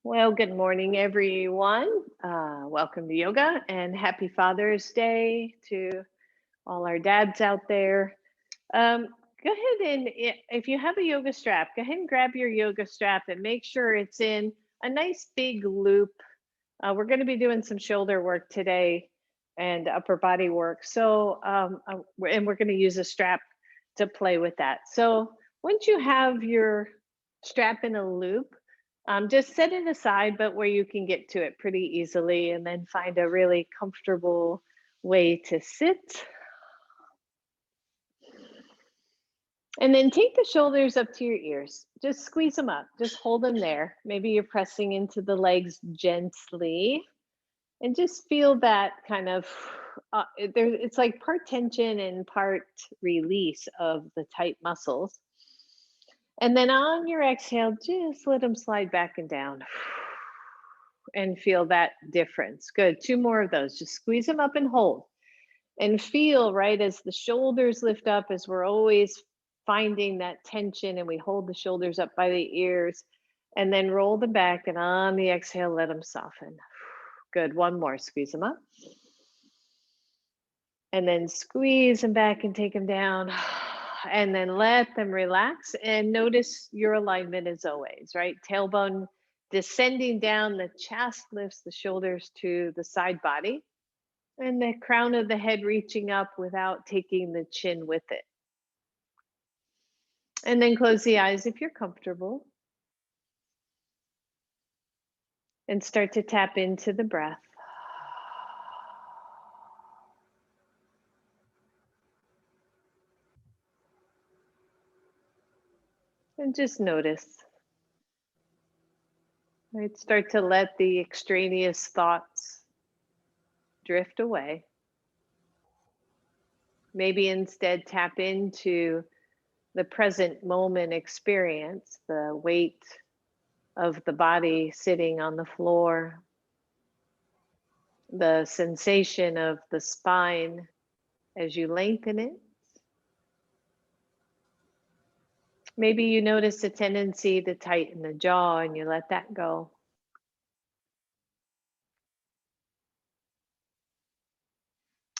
Well, good morning, everyone. Welcome to yoga and happy Father's Day to all our dads out there. Um, Go ahead and, if you have a yoga strap, go ahead and grab your yoga strap and make sure it's in a nice big loop. We're going to be doing some shoulder work today and upper body work. And we're going to use a strap to play with that. So, once you have your strap in a loop, just set it aside, but where you can get to it pretty easily, and then find a really comfortable way to sit. And then take the shoulders up to your ears. Just squeeze them up. Just hold them there. Maybe you're pressing into the legs gently and just feel that kind of it's like part tension and part release of the tight muscles. And then on your exhale, just let them slide back and down and feel that difference. Good. Two more of those. Just squeeze them up and hold and feel right as the shoulders lift up, as we're always finding that tension, and we hold the shoulders up by the ears and then roll them back. And on the exhale, let them soften. Good. One more. Squeeze them up and then squeeze them back and take them down. And then let them relax and notice your alignment as always, right? Tailbone descending down, the chest lifts the shoulders to the side body, and the crown of the head reaching up without taking the chin with it. And then close the eyes if you're comfortable and start to tap into the breath. And just notice, right? Start to let the extraneous thoughts drift away. Maybe instead tap into the present moment experience, the weight of the body sitting on the floor, the sensation of the spine as you lengthen it. Maybe you notice a tendency to tighten the jaw and you let that go.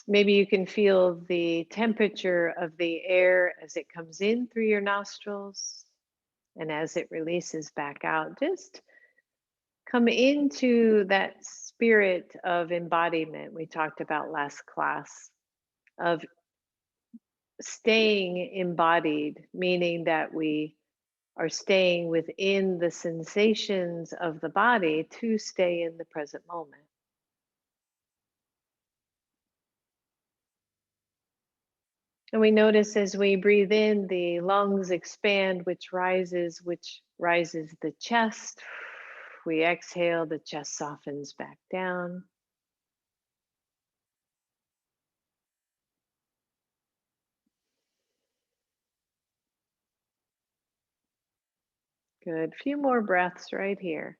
Maybe you can feel the temperature of the air as it comes in through your nostrils and as it releases back out. Just come into that spirit of embodiment we talked about last class, of staying embodied, meaning that we are staying within the sensations of the body to stay in the present moment. And we notice as we breathe in, the lungs expand, which rises the chest. We exhale, the chest softens back down. Good. Few more breaths right here.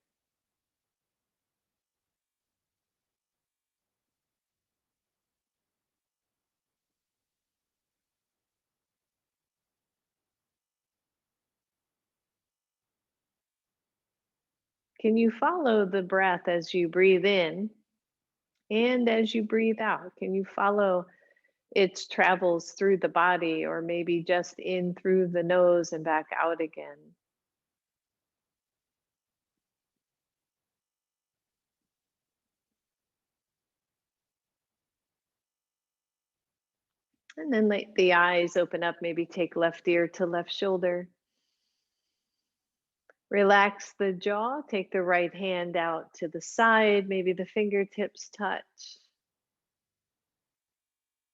Can you follow the breath as you breathe in and as you breathe out? Can you follow its travels through the body, or maybe just in through the nose and back out again? And then let the eyes open up, maybe take left ear to left shoulder. Relax the jaw, take the right hand out to the side, maybe the fingertips touch.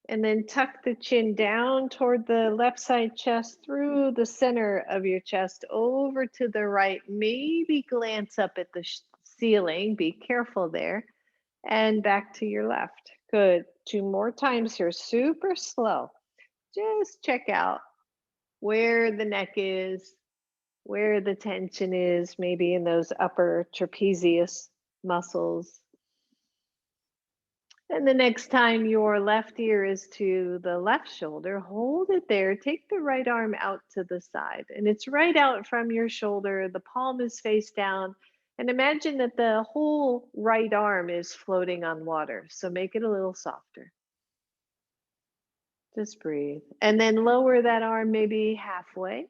And then tuck the chin down toward the left side chest, through the center of your chest, over to the right. Maybe glance up at the ceiling. Be careful there. And back to your left. Good. Two more times here, super slow. Just check out where the neck is, where the tension is, maybe in those upper trapezius muscles. And the next time your left ear is to the left shoulder, hold it there. Take the right arm out to the side, and it's right out from your shoulder. The palm is face down, And imagine that the whole right arm is floating on water. So make it a little softer. Just breathe. And then lower that arm maybe halfway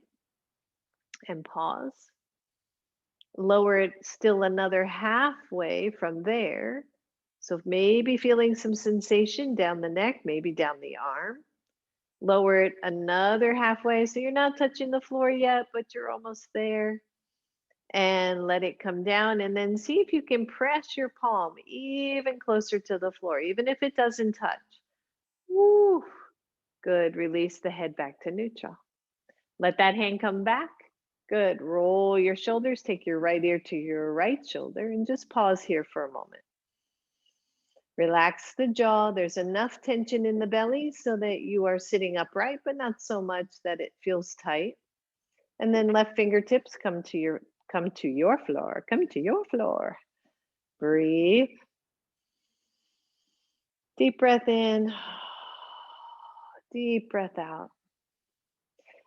and pause. Lower it still another halfway from there. So maybe feeling some sensation down the neck, maybe down the arm. Lower it another halfway. So you're not touching the floor yet, but you're almost there. And let it come down. And then see if you can press your palm even closer to the floor, even if it doesn't touch. Woo. Good. Release the head back to neutral. Let that hand come back. Good. Roll your shoulders. Take your right ear to your right shoulder and just pause here for a moment. Relax the jaw. There's enough tension in the belly so that you are sitting upright, but not so much that it feels tight. And then left fingertips come to your floor. Come to your floor. Breathe. Deep breath in. Deep breath out.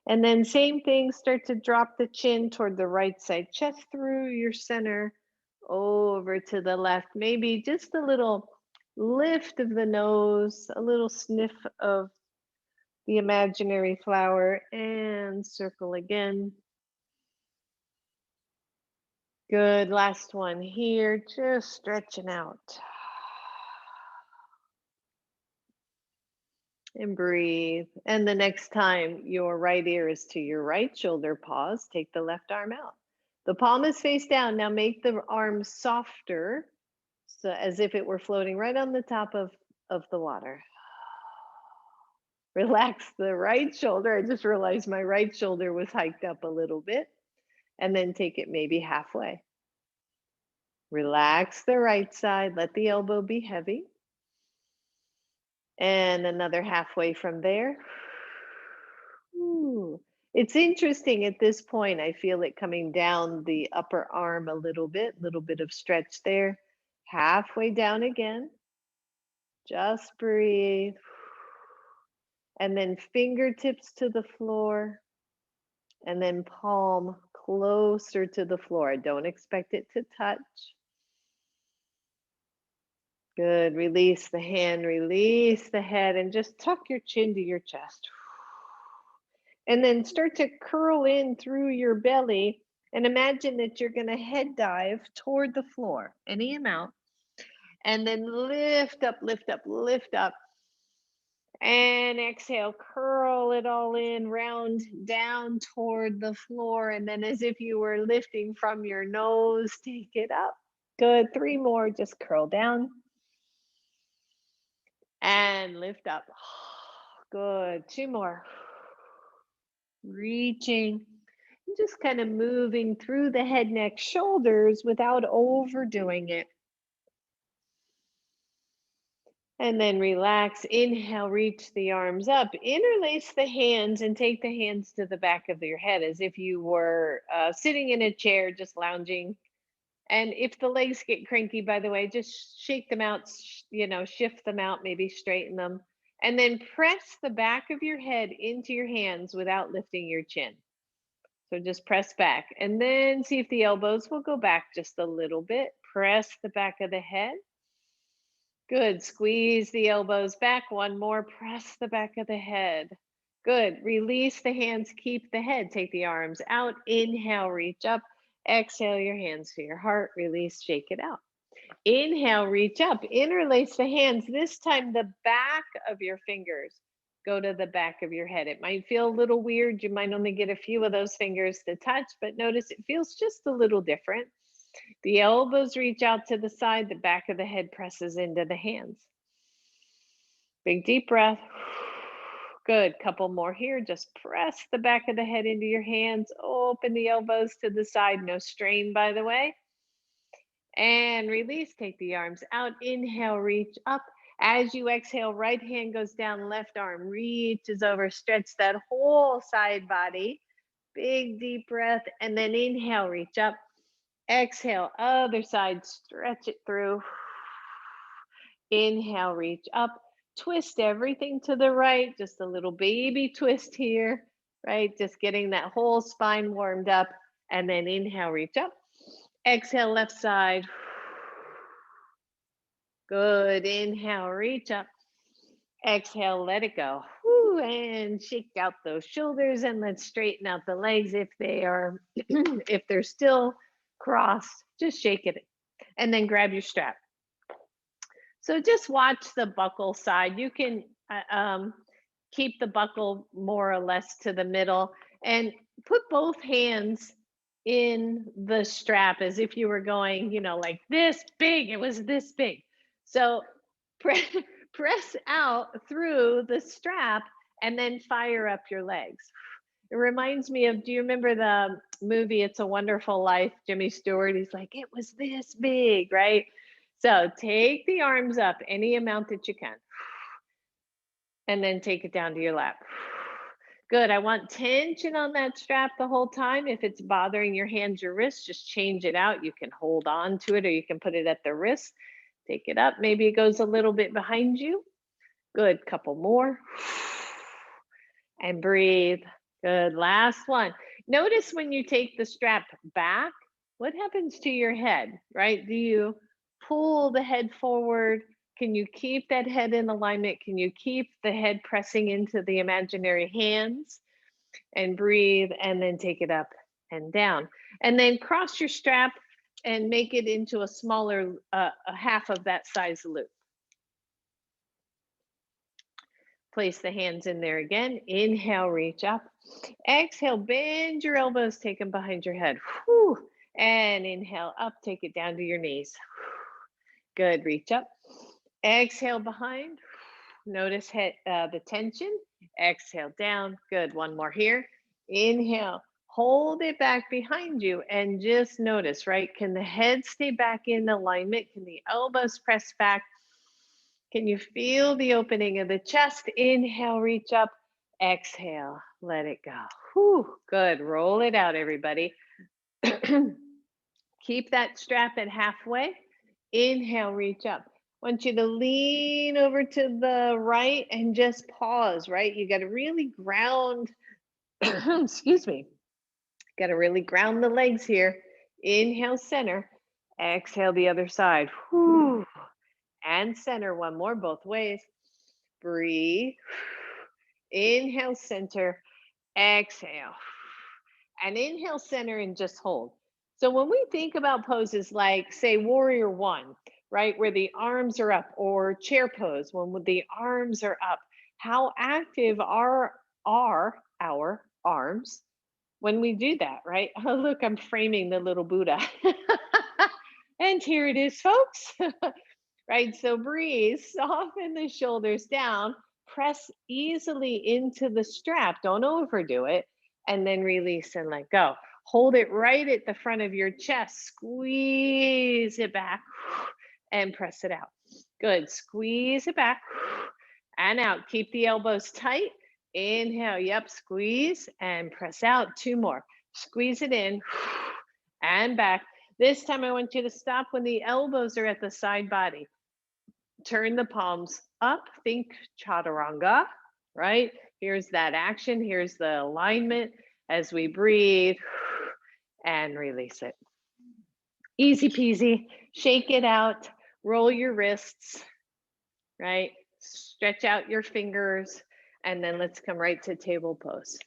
And then same thing, start to drop the chin toward the right side, chest through your center, over to the left. Maybe just a little lift of the nose, a little sniff of the imaginary flower, and circle again. Good, last one here, just stretching out. And breathe. And the next time your right ear is to your right shoulder, pause, take the left arm out. The palm is face down. Now make the arm softer, so as if it were floating right on the top of the water. Relax the right shoulder. I just realized my right shoulder was hiked up a little bit. And then take it maybe halfway. Relax the right side. Let the elbow be heavy. And another halfway from there. Ooh. It's interesting at this point. I feel it coming down the upper arm a little bit of stretch there. Halfway down again. Just breathe. And then fingertips to the floor. And then palm closer to the floor. Don't expect it to touch. Good. Release the hand, release the head, and just tuck your chin to your chest. And then start to curl in through your belly and imagine that you're going to head dive toward the floor, any amount. And then lift up, lift up, lift up. And exhale, curl it all in, round down toward the floor. And then as if you were lifting from your nose, take it up. Good. 3 more, just curl down. And lift up. Good. 2 more. Reaching. Just kind of moving through the head, neck, shoulders without overdoing it. And then relax. Inhale, reach the arms up. Interlace the hands and take the hands to the back of your head as if you were sitting in a chair, just lounging. And if the legs get cranky, by the way, just shake them out, shift them out, maybe straighten them. And then press the back of your head into your hands without lifting your chin. So just press back and then see if the elbows will go back just a little bit. Press the back of the head. Good. Squeeze the elbows back. 1 more. Press the back of the head. Good. Release the hands. Keep the head. Take the arms out. Inhale, reach up. Exhale your hands to your heart. Release, shake it out. Inhale, reach up. Interlace the hands. This time, the back of your fingers go to the back of your head. It might feel a little weird. You might only get a few of those fingers to touch, but notice it feels just a little different. The elbows reach out to the side. The back of the head presses into the hands. Big deep breath. Good. Couple more here. Just press the back of the head into your hands. Open the elbows to the side. No strain, by the way. And release. Take the arms out. Inhale, reach up. As you exhale, right hand goes down, left arm reaches over. Stretch that whole side body. Big deep breath. And then inhale, reach up. Exhale, other side, stretch it through. Inhale, reach up. Twist everything to the right. Just a little baby twist here, right? Just getting that whole spine warmed up. And then inhale, reach up. Exhale, left side. Good. Inhale, reach up. Exhale, let it go. Whew, and shake out those shoulders and let's straighten out the legs if they are if they're still crossed, just shake it and then grab your strap. So just watch the buckle side. You can keep the buckle more or less to the middle and put both hands in the strap as if you were going, like this big. It was this big. So press, press out through the strap and then fire up your legs. It reminds me of, do you remember the movie It's a Wonderful Life? Jimmy Stewart, he's like, it was this big, right? So take the arms up any amount that you can and then take it down to your lap. Good. I want tension on that strap the whole time. If it's bothering your hands, your wrists, just change it out. You can hold on to it or you can put it at the wrist. Take it up. Maybe it goes a little bit behind you. Good. Couple more. And breathe. Good. Last one. Notice when you take the strap back, what happens to your head, right? Do you pull the head forward? Can you keep that head in alignment? Can you keep the head pressing into the imaginary hands? And breathe and then take it up and down. And then cross your strap and make it into a smaller, a half of that size loop. Place the hands in there again. Inhale, reach up. Exhale, bend your elbows, take them behind your head. Whew. And inhale up, take it down to your knees. Good, reach up. Exhale behind. Notice the tension. Exhale down. Good, one more here. Inhale, hold it back behind you and just notice, right? Can the head stay back in alignment? Can the elbows press back? Can you feel the opening of the chest? Inhale, reach up. Exhale, let it go. Whew, good. Roll it out, everybody. Keep that strap at halfway. Inhale, reach up. I want you to lean over to the right and just pause, right? You got to really ground, excuse me. Got to really ground the legs here. Inhale, center. Exhale, the other side. Whew. And center, one more, both ways. Breathe. Inhale, center. Exhale. And inhale, center, and just hold. So when we think about poses like, say, warrior one, right, where the arms are up, or chair pose, when the arms are up, how active are our arms when we do that, right? Oh, look, I'm framing the little Buddha. And here it is, folks. Right, so breathe, soften the shoulders down, press easily into the strap, don't overdo it, and then release and let go. Hold it right at the front of your chest, squeeze it back and press it out. Good, squeeze it back and out. Keep the elbows tight. Inhale, yep, squeeze and press out. Two more. Squeeze it in and back. This time I want you to stop when the elbows are at the side body. Turn the palms up, think chaturanga, right? Here's that action, here's the alignment as we breathe and release it. Easy peasy, shake it out, roll your wrists, right? Stretch out your fingers, and then let's come right to table pose.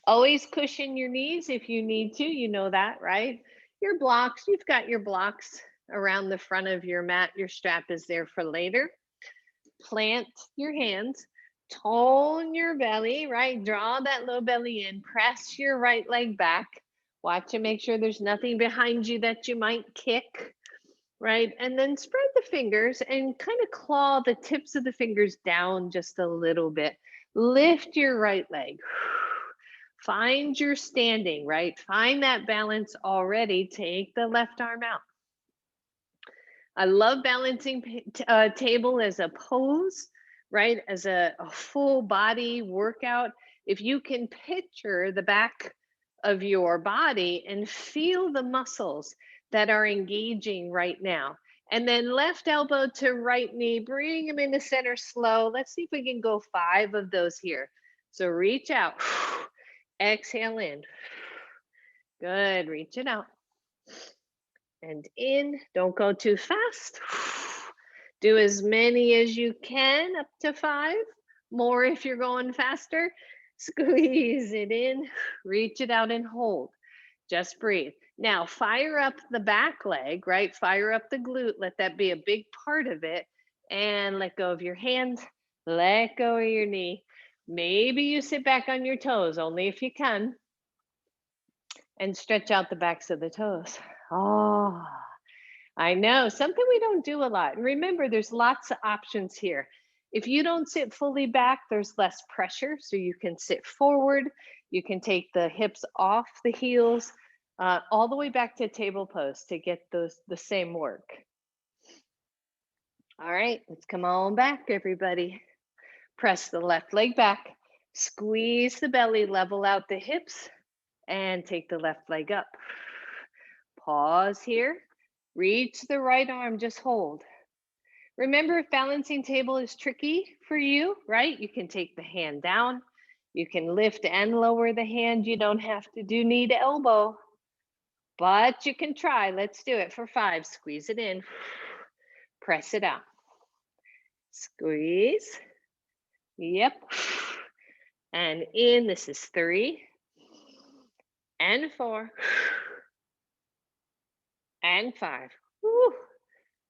Always cushion your knees if you need to, you know that, right? Your blocks, you've got your blocks around the front of your mat. Your strap is there for later. Plant your hands, tone your belly, right? Draw that low belly in, press your right leg back. Watch and make sure there's nothing behind you that you might kick, right? And then spread the fingers and kind of claw the tips of the fingers down just a little bit. Lift your right leg. Find your standing, right? Find that balance already. Take the left arm out. I love balancing table as a pose, right? As a full body workout. If you can picture the back of your body and feel the muscles that are engaging right now. And then left elbow to right knee, bring them into center slow. Let's see if we can go 5 of those here. So reach out, exhale in. Good, reach it out. And in, don't go too fast. Do as many as you can, up to 5. More if you're going faster. Squeeze it in, reach it out and hold. Just breathe. Now fire up the back leg, right? Fire up the glute. Let that be a big part of it. And let go of your hand. Let go of your knee. Maybe you sit back on your toes, only if you can. And stretch out the backs of the toes. Oh, I know, something we don't do a lot. And remember, there's lots of options here. If you don't sit fully back, there's less pressure. So you can sit forward. You can take the hips off the heels, all the way back to table pose to get the same work. All right, let's come on back, everybody. Press the left leg back, squeeze the belly, level out the hips, and take the left leg up. Pause here. Reach the right arm, just hold. Remember, if balancing table is tricky for you, right? You can take the hand down. You can lift and lower the hand. You don't have to do knee to elbow, but you can try. Let's do it for 5. Squeeze it in. Press it out. Squeeze. Yep. And in, this is 3 and 4 and 5. Woo.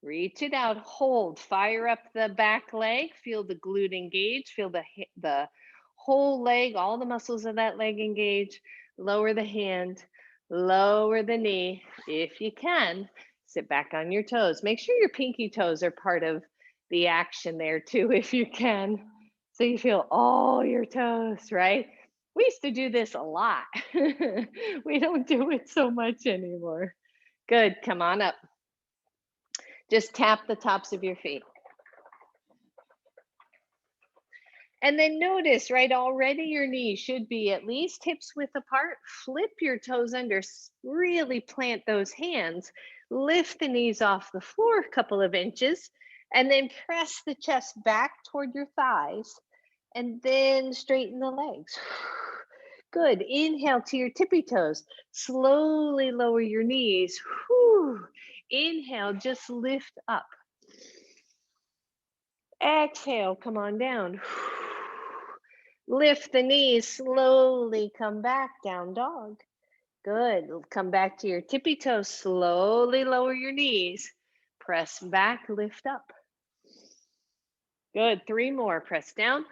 Reach it out, hold, fire up the back leg, feel the glute engage, feel the whole leg, all the muscles of that leg engage. Lower the hand, lower the knee. If you can, sit back on your toes. Make sure your pinky toes are part of the action there too, if you can. So you feel all your toes, right? We used to do this a lot. We don't do it so much anymore. Good, come on up. Just tap the tops of your feet. And then notice, right, already your knees should be at least hips width apart. Flip your toes under, really plant those hands. Lift the knees off the floor a couple of inches, and then press the chest back toward your thighs, and then straighten the legs. Good. Inhale to your tippy toes. Slowly lower your knees. Whew. Inhale, just lift up. Exhale, come on down. Lift the knees, slowly come back, down dog. Good. Come back to your tippy toes, slowly lower your knees. Press back, lift up. Good. 3 more. Press down.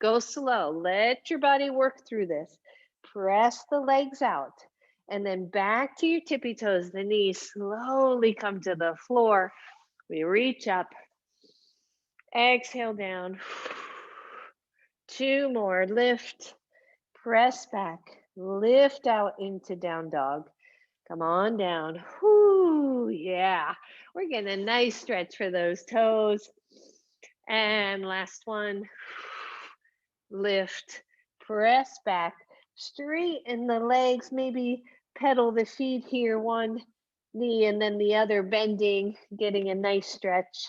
Go slow. Let your body work through this. Press the legs out. And then back to your tippy toes. The knees slowly come to the floor. We reach up. Exhale down. 2 more. Lift. Press back. Lift out into down dog. Come on down. Whoo, yeah. We're getting a nice stretch for those toes. And last one. Lift. Press back. Straighten the legs. Maybe pedal the feet here. One knee and then the other, bending, getting a nice stretch.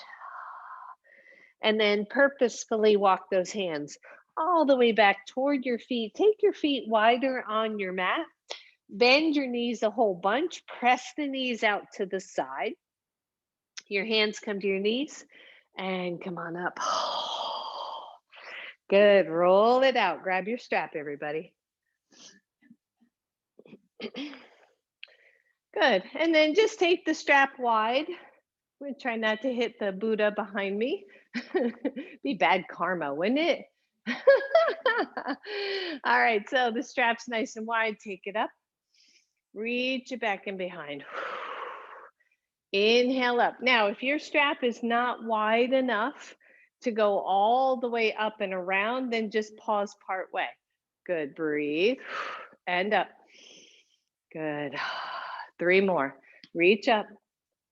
And then purposefully walk those hands all the way back toward your feet. Take your feet wider on your mat. Bend your knees a whole bunch. Press the knees out to the side. Your hands come to your knees and come on up. Good. Roll it out. Grab your strap, everybody. Good. And then just take the strap wide. I'm going to try not to hit the Buddha behind me. Be bad karma, wouldn't it? All right, so the strap's nice and wide. Take it up. Reach it back and behind. Inhale up. Now, if your strap is not wide enough to go all the way up and around, then just pause part way. Good. Breathe and up. Good. 3 more. Reach up.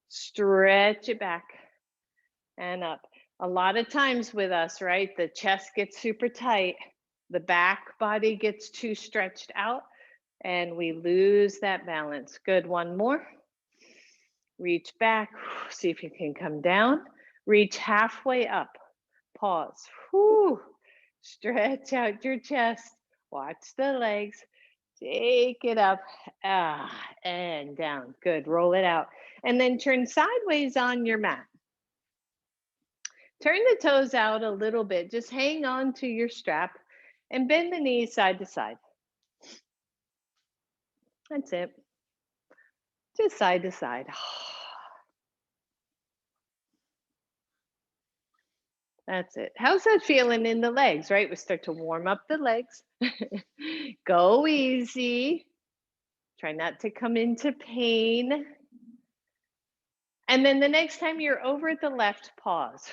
Stretch it back and up. A lot of times with us, right, the chest gets super tight, the back body gets too stretched out, and we lose that balance. Good. 1 more. Reach back. See if you can come down. Reach halfway up. Pause. Whew. Stretch out your chest. Watch the legs. Take it up, and down. Good, roll it out. And then turn sideways on your mat. Turn the toes out a little bit. Just hang on to your strap and bend the knees side to side. That's it. Just side to side. That's it. How's that feeling in the legs, right? We start to warm up the legs. Go easy. Try not to come into pain. And then the next time you're over at the left, pause.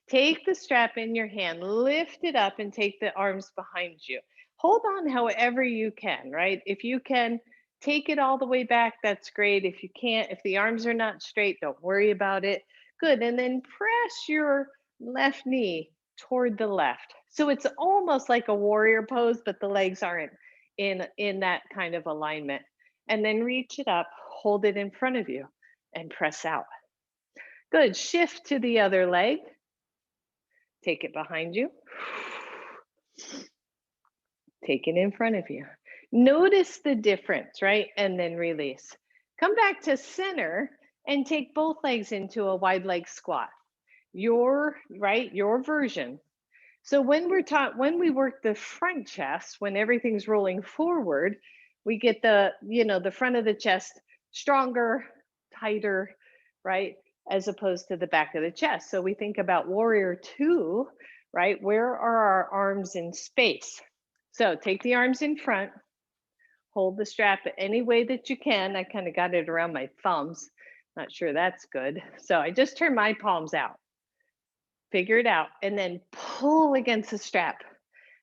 Take the strap in your hand, lift it up, and take the arms behind you. Hold on however you can, right? If you can take it all the way back, that's great. If you can't, if the arms are not straight, don't worry about it. Good. And then press your left knee toward the left. So it's almost like a warrior pose, but the legs aren't in that kind of alignment. And then reach it up, hold it in front of you, and press out. Good. Shift to the other leg. Take it behind you. Take it in front of you. Notice the difference, right? And then release. Come back to center and take both legs into a wide leg squat. Your version. So when we work the front chest, when everything's rolling forward, we get the front of the chest stronger, tighter, right? As opposed to the back of the chest. So we think about warrior two, right? Where are our arms in space? So take the arms in front, hold the strap any way that you can. I kind of got it around my thumbs. Not sure that's good. So I just turn my palms out. Figure it out, and then pull against the strap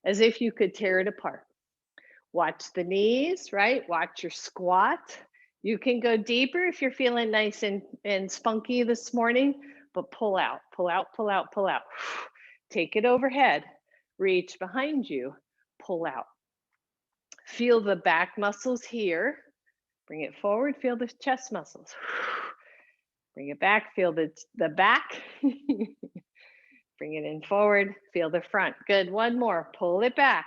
as if you could tear it apart. Watch the knees, right? Watch your squat. You can go deeper if you're feeling nice and spunky this morning, but pull out, pull out, pull out, pull out. Take it overhead, reach behind you, pull out. Feel the back muscles here. Bring it forward, feel the chest muscles. Bring it back, feel the back. Bring it in forward, feel the front. Good, one more, pull it back.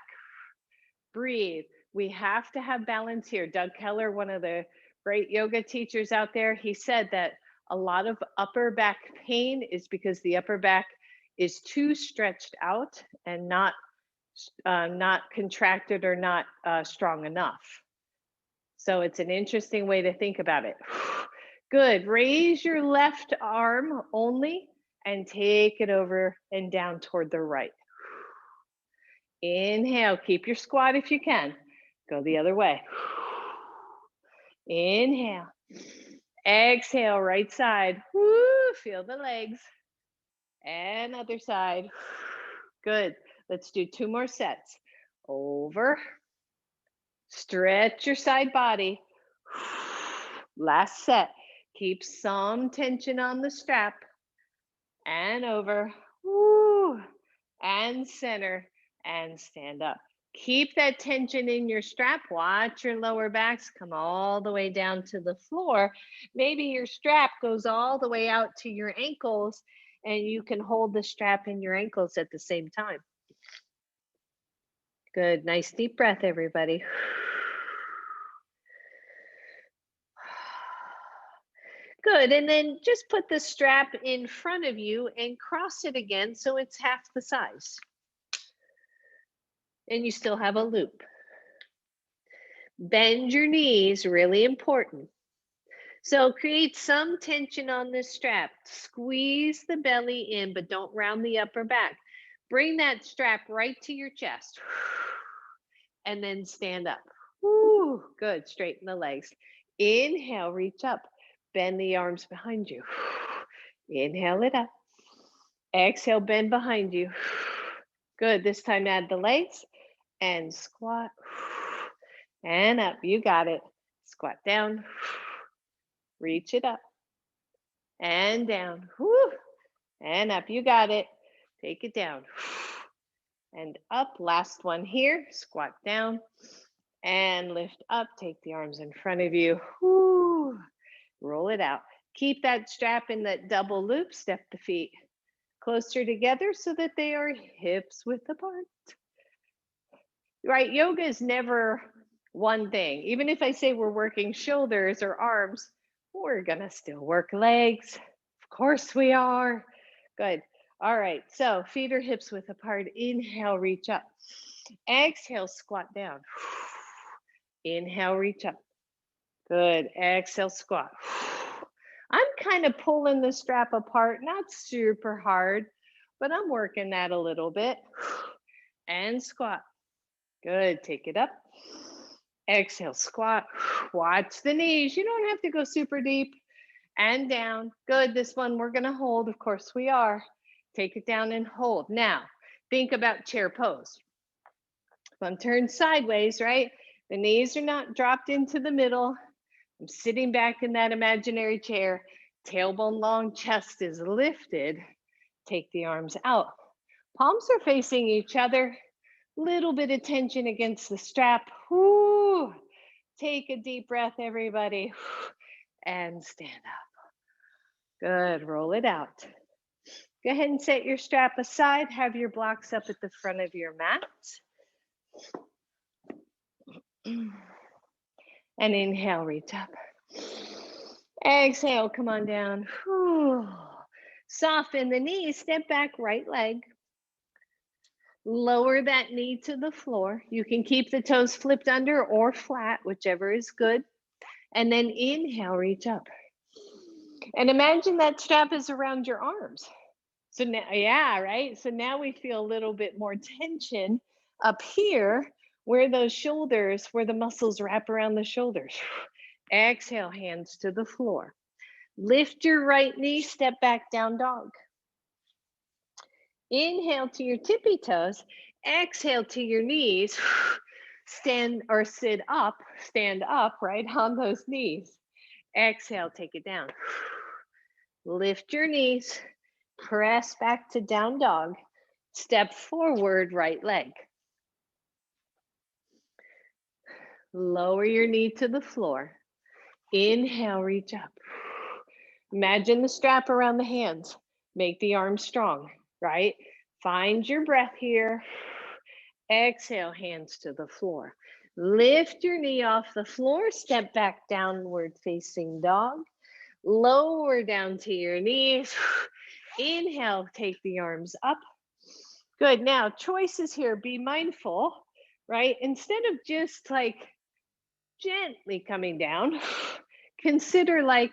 Breathe. We have to have balance here. Doug Keller, one of the great yoga teachers out there, he said that a lot of upper back pain is because the upper back is too stretched out and not contracted or not strong enough. So it's an interesting way to think about it. Good. Raise your left arm only and take it over and down toward the right. Inhale, keep your squat if you can. Go the other way. Inhale. Exhale, right side. Woo, feel the legs. And other side. Good. Let's do 2 more sets. Over. Stretch your side body. Last set. Keep some tension on the strap. And over. Woo. And center. And stand up. Keep that tension in your strap. Watch your lower backs come all the way down to the floor. Maybe your strap goes all the way out to your ankles and you can hold the strap in your ankles at the same time. Good. Nice deep breath, everybody. Good. And then just put the strap in front of you and cross it again so it's half the size. And you still have a loop. Bend your knees, really important. So create some tension on this strap. Squeeze the belly in, but don't round the upper back. Bring that strap right to your chest. And then stand up. Woo, good. Straighten the legs. Inhale, reach up. Bend the arms behind you. Inhale it up. Exhale, bend behind you. Good. This time add the legs and squat. And up. You got it. Squat down. Reach it up. And down. Woo. And up. You got it. Take it down. And up. Last one here. Squat down. And lift up. Take the arms in front of you. Woo. Roll it out. Keep that strap in that double loop. Step the feet closer together so that they are hips width apart. Right? Yoga is never one thing. Even if I say we're working shoulders or arms, we're gonna still work legs. Of course we are. Good. All right, so feet or hips width apart. Inhale, reach up. Exhale, squat down. Inhale, reach up. Good. Exhale, squat. I'm kind of pulling the strap apart, not super hard, but I'm working that a little bit. And squat. Good. Take it up. Exhale, squat. Watch the knees. You don't have to go super deep. And down. Good. This one we're going to hold. Of course we are. Take it down and hold. Now, think about chair pose. If I'm turned sideways, right? The knees are not dropped into the middle. I'm sitting back in that imaginary chair. Tailbone long, chest is lifted. Take the arms out. Palms are facing each other. Little bit of tension against the strap. Whoo. Take a deep breath, everybody. And stand up. Good. Roll it out. Go ahead and set your strap aside. Have your blocks up at the front of your mat. And inhale, reach up. Exhale, come on down. Whew. Soften the knees, step back, right leg. Lower that knee to the floor. You can keep the toes flipped under or flat, whichever is good. And then inhale, reach up. And imagine that strap is around your arms. So now, yeah, right? So now we feel a little bit more tension up here where those shoulders, where the muscles wrap around the shoulders. Exhale, hands to the floor. Lift your right knee, step back, down dog. Inhale to your tippy toes. Exhale to your knees. Stand or sit up, stand up, right, on those knees. Exhale, take it down. Lift your knees. Press back to down dog. Step forward, right leg. Lower your knee to the floor. Inhale, reach up. Imagine the strap around the hands. Make the arms strong, right? Find your breath here. Exhale, hands to the floor. Lift your knee off the floor. Step back, downward facing dog. Lower down to your knees. Inhale, take the arms up. Good. Now, choices here. Be mindful, right? Instead of just like gently coming down, consider like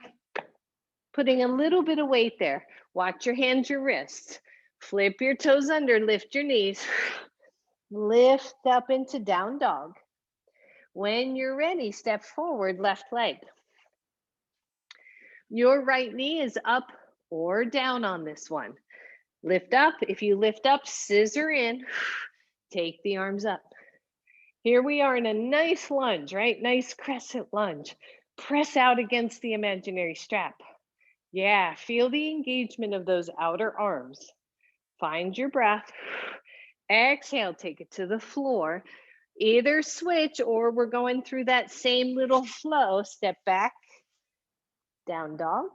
putting a little bit of weight there. Watch your hands, your wrists. Flip your toes under, lift your knees. Lift up into down dog. When you're ready, step forward, left leg. Your right knee is up or down on this one. Lift up. If you lift up, scissor in. Take the arms up. Here we are in a nice lunge, right? Nice crescent lunge. Press out against the imaginary strap. Yeah, feel the engagement of those outer arms. Find your breath. Exhale, take it to the floor. Either switch or we're going through that same little flow. Step back, down dog.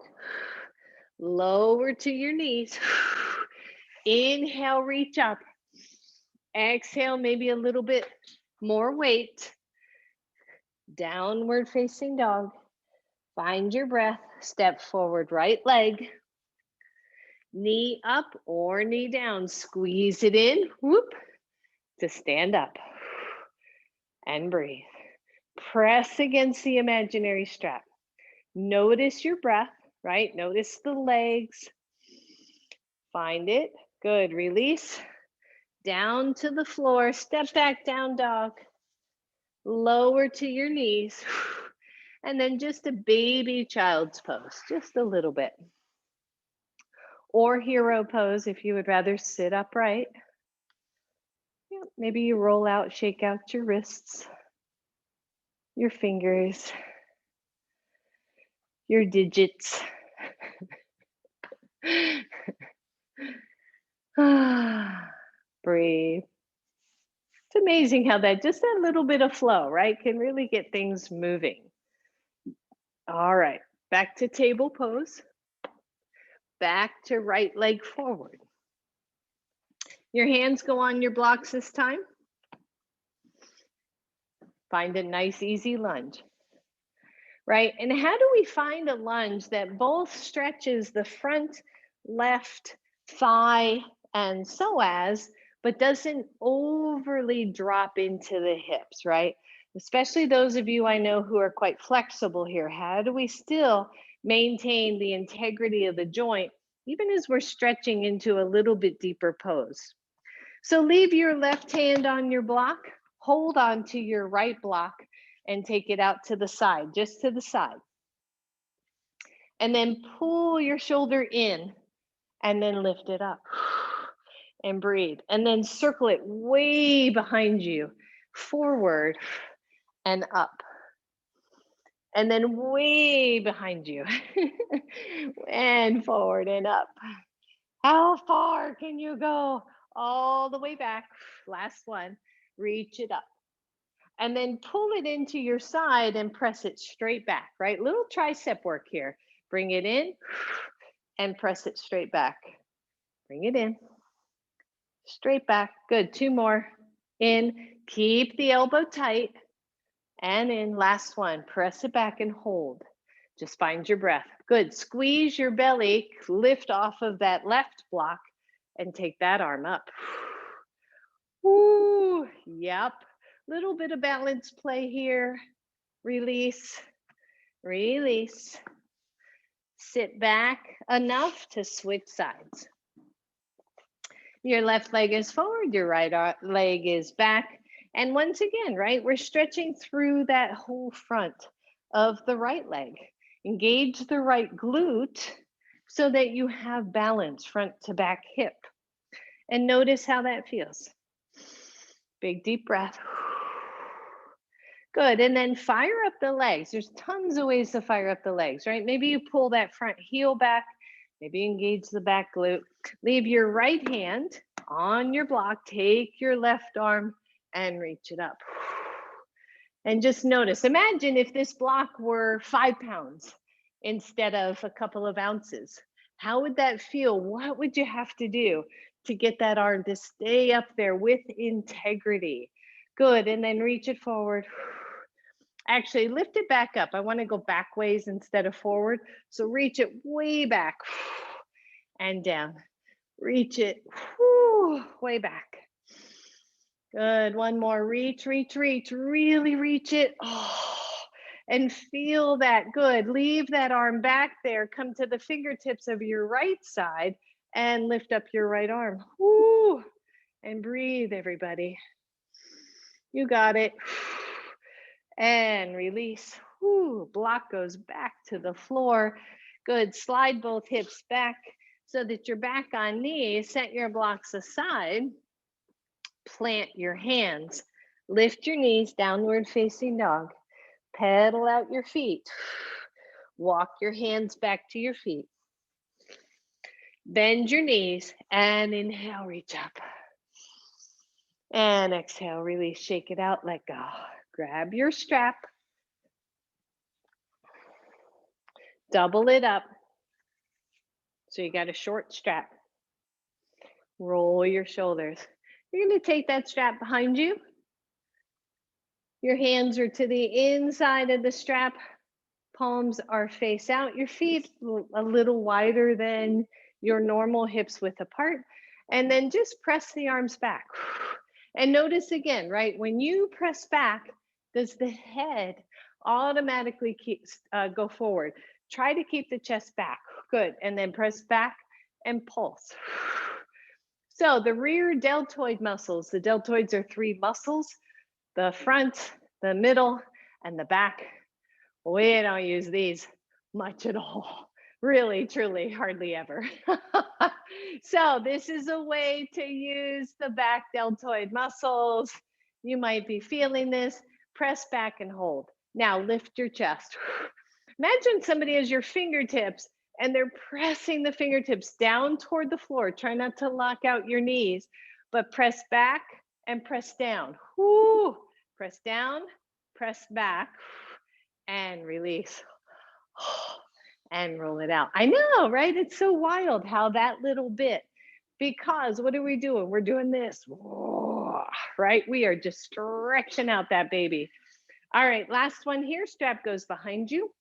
Lower to your knees. Inhale, reach up. Exhale, maybe a little bit more weight. Downward facing dog. Find your breath. Step forward, right leg. Knee up or knee down. Squeeze it in. Whoop. To stand up. And breathe. Press against the imaginary strap. Notice your breath, right? Notice the legs. Find it. Good. Release. Down to the floor. Step back, down dog. Lower to your knees. And then just a baby child's pose, just a little bit. Or hero pose if you would rather sit upright. Maybe you roll out, shake out your wrists, your fingers, your digits. Breathe. It's amazing how just that little bit of flow, right, can really get things moving. All right, back to table pose. Back to right leg forward. Your hands go on your blocks this time. Find a nice, easy lunge, right? And how do we find a lunge that both stretches the front left thigh and psoas, but doesn't overly drop into the hips, right? Especially those of you I know who are quite flexible here. How do we still maintain the integrity of the joint, even as we're stretching into a little bit deeper pose? So leave your left hand on your block, hold on to your right block, and take it out to the side, just to the side. And then pull your shoulder in and then lift it up and breathe. And then circle it way behind you, forward and up. And then way behind you and forward and up. How far can you go? All the way back. Last one. Reach it up. And then pull it into your side and press it straight back, right? Little tricep work here. Bring it in and press it straight back. Bring it in, straight back. Good. Two more. In. Keep the elbow tight. And in. Last one. Press it back and hold. Just find your breath. Good. Squeeze your belly. Lift off of that left block and take that arm up. Ooh, yep. Little bit of balance play here. Release, release. Sit back enough to switch sides. Your left leg is forward, your right leg is back. And once again, right, we're stretching through that whole front of the right leg. Engage the right glute so that you have balance front to back hip. And notice how that feels. Big deep breath. Good. And then fire up the legs. There's tons of ways to fire up the legs, right? Maybe you pull that front heel back. Maybe engage the back glute. Leave your right hand on your block. Take your left arm and reach it up. And just notice, imagine if this block were 5 pounds instead of a couple of ounces. How would that feel? What would you have to do to get that arm to stay up there with integrity? Good. And then reach it forward. Actually, lift it back up. I want to go back ways instead of forward. So reach it way back and down. Reach it way back. Good. One more. Reach, reach, reach. Really reach it. And feel that. Good. Leave that arm back there. Come to the fingertips of your right side and lift up your right arm. And breathe, everybody. You got it. And release. Block goes back to the floor. Good. Slide both hips back so that you're back on knees. Set your blocks aside. Plant your hands. Lift your knees, downward facing dog. Pedal out your feet. Walk your hands back to your feet. Bend your knees and inhale, reach up. And exhale, release, shake it out, let go. Grab your strap. Double it up. So you got a short strap. Roll your shoulders. You're going to take that strap behind you. Your hands are to the inside of the strap. Palms are face out. Your feet a little wider than your normal, hips width apart. And then just press the arms back. And notice again, right? When you press back, does the head automatically go forward? Try to keep the chest back. Good. And then press back and pulse. So the rear deltoid muscles, the deltoids are 3 muscles, the front, the middle, and the back. We don't use these much at all. Really, truly, hardly ever. So this is a way to use the back deltoid muscles. You might be feeling this. Press back and hold. Now lift your chest. Imagine somebody has your fingertips and they're pressing the fingertips down toward the floor. Try not to lock out your knees, but press back and press down. Press down, press back, and release. And roll it out. I know, right? It's so wild how that little bit, because what are we doing? We're doing this, right? We are just stretching out that baby. All right, last one here. Strap goes behind you.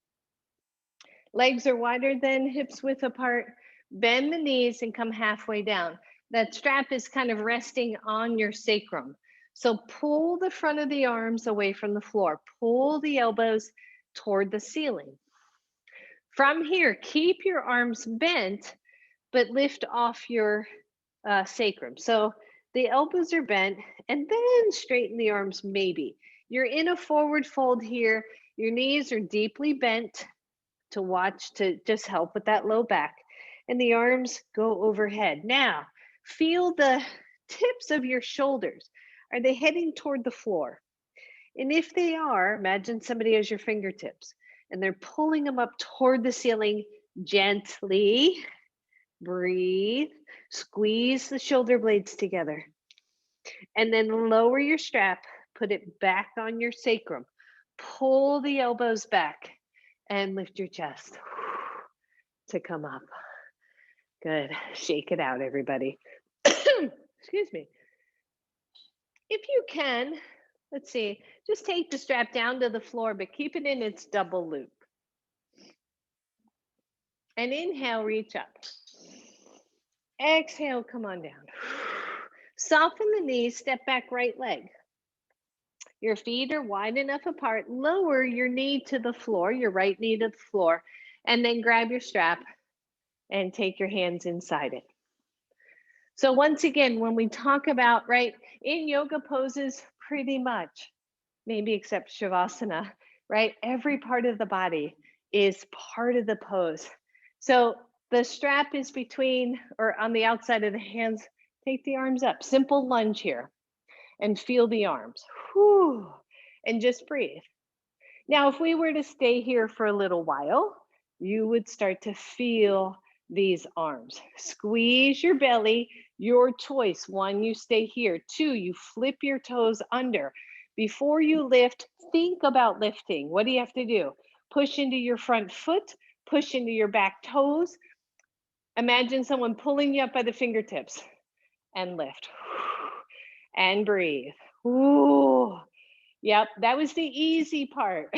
Legs are wider than hips width apart. Bend the knees and come halfway down. That strap is kind of resting on your sacrum. So pull the front of the arms away from the floor. Pull the elbows toward the ceiling. From here, keep your arms bent, but lift off your sacrum. So the elbows are bent, and then straighten the arms maybe. You're in a forward fold here. Your knees are deeply bent to just help with that low back. And the arms go overhead. Now, feel the tips of your shoulders. Are they heading toward the floor? And if they are, imagine somebody has your fingertips and they're pulling them up toward the ceiling gently. Breathe, squeeze the shoulder blades together. And then lower your strap, put it back on your sacrum. Pull the elbows back and lift your chest to come up. Good. Shake it out, everybody. Excuse me. If you can, let's see, just take the strap down to the floor, but keep it in its double loop. And inhale, reach up. Exhale, come on down. Soften the knees, step back right leg. Your feet are wide enough apart. Lower your knee to the floor, your right knee to the floor, and then grab your strap and take your hands inside it. So once again, when we talk about, right, in yoga poses, pretty much, maybe except Shavasana, right? Every part of the body is part of the pose. So the strap is between or on the outside of the hands. Take the arms up. Simple lunge here and feel the arms. Whew, and just breathe. Now, if we were to stay here for a little while, you would start to feel these arms. Squeeze your belly, your choice. One, you stay here. Two, you flip your toes under. Before you lift, think about lifting. What do you have to do? Push into your front foot, push into your back toes. Imagine someone pulling you up by the fingertips and lift. And breathe. Ooh. Yep, that was the easy part.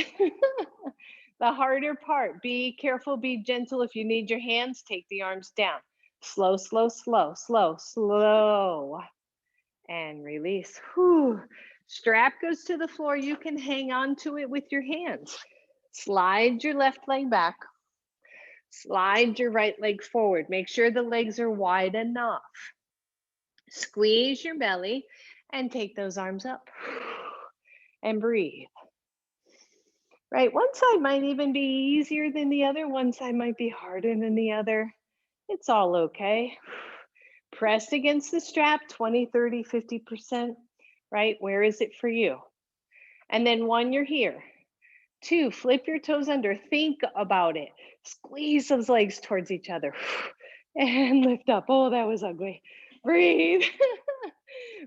The harder part, be careful, be gentle. If you need your hands, take the arms down. Slow, slow, slow, slow, slow. And release. Whew. Strap goes to the floor. You can hang on to it with your hands. Slide your left leg back. Slide your right leg forward. Make sure the legs are wide enough. Squeeze your belly and take those arms up. And breathe. Right, one side might even be easier than the other. One side might be harder than the other. It's all okay. Press against the strap, 20, 30, 50%, right? Where is it for you? And then one, you're here. Two, flip your toes under. Think about it. Squeeze those legs towards each other. And lift up. Oh, that was ugly. Breathe.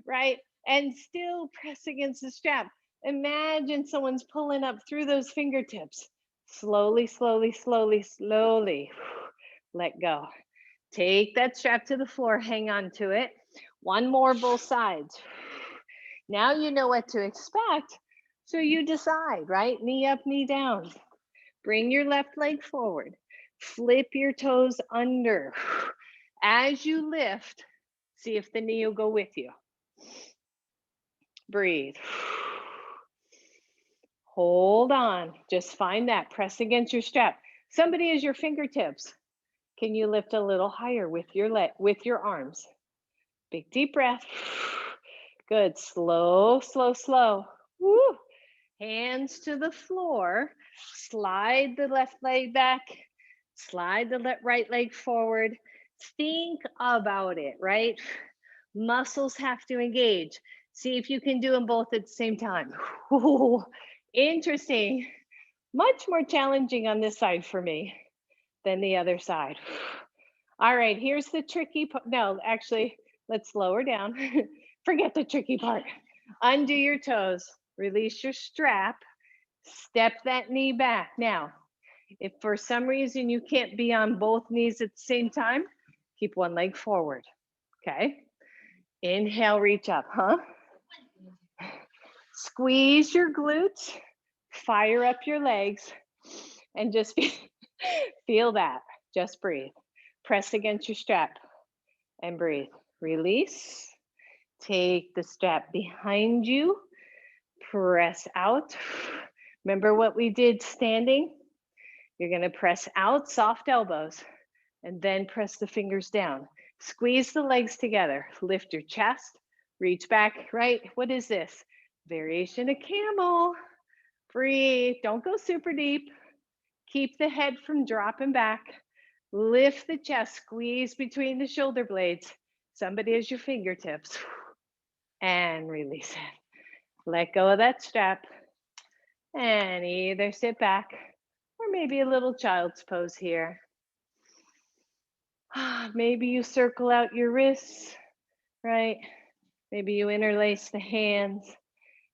Right? And still press against the strap. Imagine someone's pulling up through those fingertips. Slowly, slowly, slowly, slowly. Let go. Take that strap to the floor, hang on to it. One more, both sides. Now you know what to expect, so you decide, right? Knee up, knee down. Bring your left leg forward. Flip your toes under. As you lift, see if the knee will go with you. Breathe. Hold on. Just find that. Press against your strap. Somebody is your fingertips. Can you lift a little higher with your arms? Big deep breath. Good. Slow, slow, slow. Woo. Hands to the floor. Slide the left leg back. Slide the right leg forward. Think about it, right? Muscles have to engage. See if you can do them both at the same time. Ooh, interesting. Much more challenging on this side for me than the other side. All right, here's the tricky part. No, actually, let's lower down. Forget the tricky part. Undo your toes, release your strap, step that knee back. Now, if for some reason you can't be on both knees at the same time, keep one leg forward, okay? Inhale, reach up, Squeeze your glutes, Fire up your legs and just feel that. Just breathe. Press against your strap and breathe. Release. Take the strap behind you. Press out. Remember what we did standing? You're going to press out, soft elbows, and then press the fingers down. Squeeze the legs together. Lift your chest. Reach back, right? What is this? Variation of camel. Breathe. Don't go super deep. Keep the head from dropping back. Lift the chest. Squeeze between the shoulder blades. Somebody has your fingertips. And release it. Let go of that strap. And either sit back or maybe a little child's pose here. Maybe you circle out your wrists, right? Maybe you interlace the hands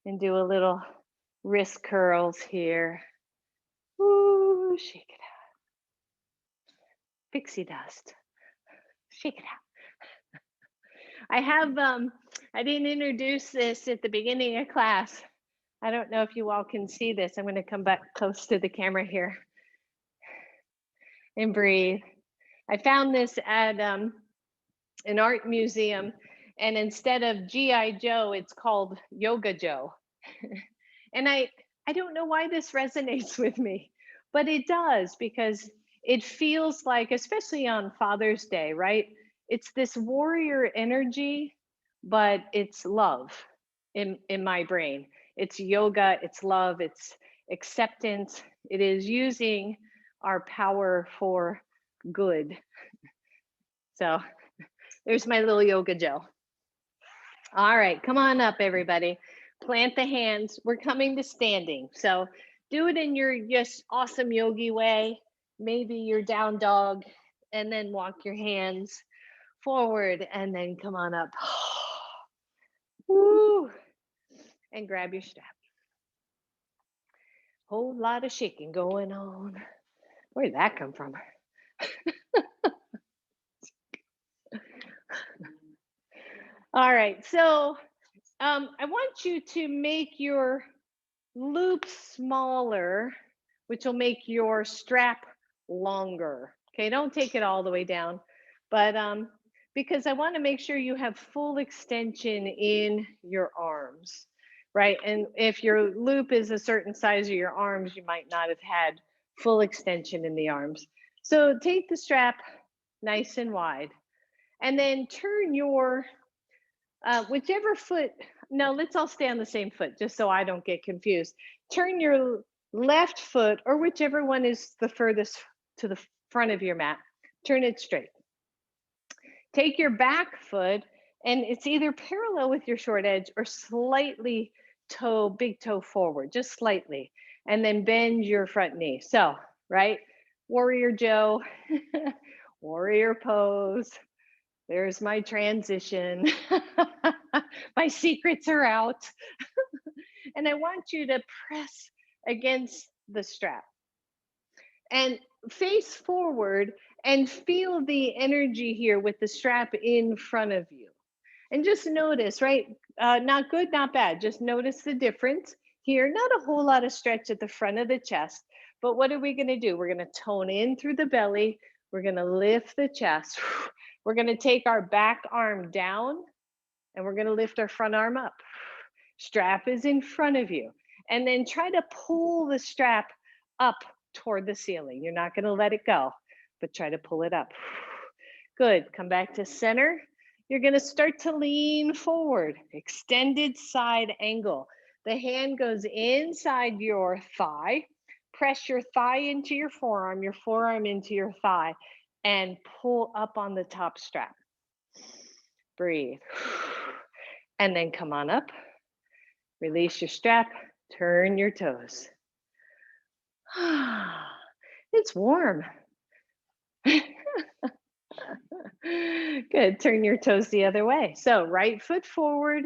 and do a little wrist curls here. Ooh, shake it out. Pixie dust. Shake it out. I didn't introduce this at the beginning of class. I don't know if you all can see this. I'm going to come back close to the camera here and breathe. I found this at an art museum, and instead of G.I. Joe, it's called Yoga Joe. And I don't know why this resonates with me, but it does, because it feels like, especially on Father's Day, right? It's this warrior energy, but it's love in my brain. It's yoga, it's love, it's acceptance. It is using our power for good. So there's my little Yoga Joe. All right, come on up, everybody. Plant the hands. We're coming to standing. So do it in your just awesome yogi way. Maybe your down dog, and then walk your hands forward and then come on up. Woo. And grab your strap. Whole lot of shaking going on. Where did that come from? All right, so I want you to make your loop smaller, which will make your strap longer. Okay, don't take it all the way down, but because I want to make sure you have full extension in your arms, right? And if your loop is a certain size of your arms, you might not have had full extension in the arms. So take the strap nice and wide, and then turn your whichever foot. No, let's all stay on the same foot, just so I don't get confused. Turn your left foot, or whichever one is the furthest to the front of your mat, turn it straight. Take your back foot, and it's either parallel with your short edge or slightly big toe forward, just slightly. And then bend your front knee. So, right? Warrior Joe, warrior pose. There's my transition. My secrets are out. And I want you to press against the strap and face forward and feel the energy here with the strap in front of you. And just notice, right? Not good, not bad. Just notice the difference here. Not a whole lot of stretch at the front of the chest, but what are we going to do? We're going to tone in through the belly. We're going to lift the chest. We're going to take our back arm down, and we're going to lift our front arm up. Strap is in front of you. And then try to pull the strap up toward the ceiling. You're not going to let it go, but try to pull it up. Good. Come back to center. You're going to start to lean forward, extended side angle. The hand goes inside your thigh. Press your thigh into your forearm into your thigh, and pull up on the top strap. Breathe. And then come on up. Release your strap. Turn your toes. It's warm. Good. Turn your toes the other way. So right foot forward.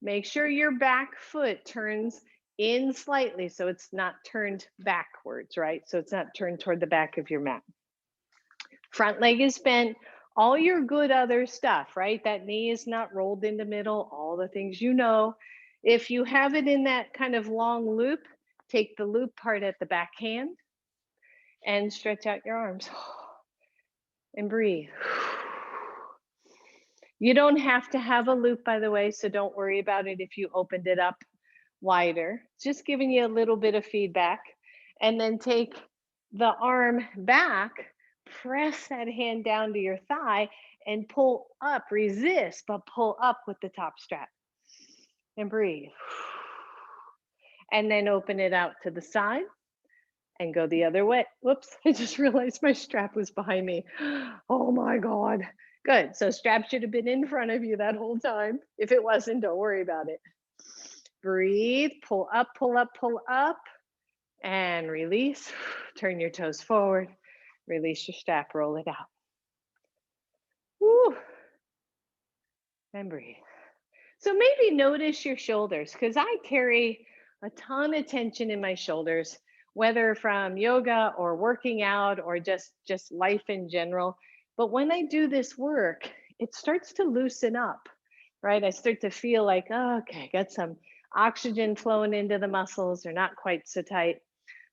Make sure your back foot turns in slightly so it's not turned backwards, right? So it's not turned toward the back of your mat. Front leg is bent. All your good other stuff, right? That knee is not rolled in the middle, all the things you know. If you have it in that kind of long loop, Take the loop part at the back hand and stretch out your arms and breathe. You don't have to have a loop, by the way, so don't worry about it if you opened it up wider. Just giving you a little bit of feedback. And then take the arm back, press that hand down to your thigh and pull up, resist, but pull up with the top strap. And breathe. And then open it out to the side and go the other way. Whoops, I just realized my strap was behind me. Oh my God. Good. So strap should have been in front of you that whole time. If it wasn't, don't worry about it. Breathe, pull up, pull up, pull up, and release. Turn your toes forward. Release your strap, roll it out. Woo. And breathe. So maybe notice your shoulders, because I carry a ton of tension in my shoulders, whether from yoga or working out or just life in general. But when I do this work, it starts to loosen up, right? I start to feel like, oh, okay, got some oxygen flowing into the muscles. They're not quite so tight.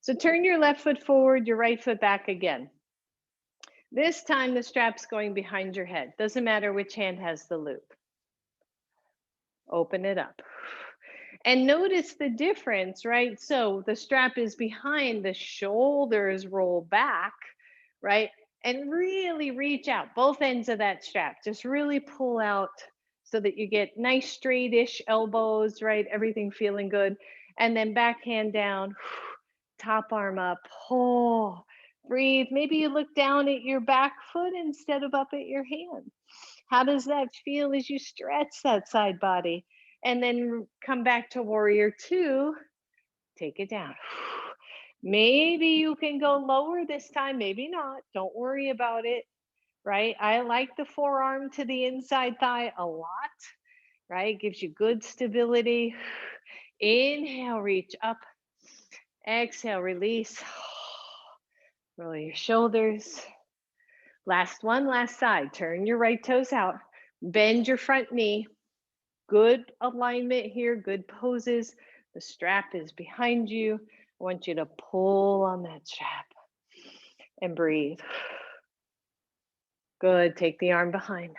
So turn your left foot forward, your right foot back again. This time the strap's going behind your head. Doesn't matter which hand has the loop. Open it up. And notice the difference, right? So the strap is behind, the shoulders roll back, right? And really reach out, both ends of that strap. Just really pull out so that you get nice straightish elbows, right? Everything feeling good. And then back hand down, top arm up. Oh, breathe. Maybe you look down at your back foot instead of up at your hand. How does that feel as you stretch that side body? And then come back to warrior two, take it down. Maybe you can go lower this time, maybe not. Don't worry about it, right? I like the forearm to the inside thigh a lot, right? Gives you good stability. Inhale, reach up. Exhale, release. Roll your shoulders. Last one, last side. Turn your right toes out. Bend your front knee. Good alignment here, good poses. The strap is behind you. I want you to pull on that strap and breathe. Good, take the arm behind.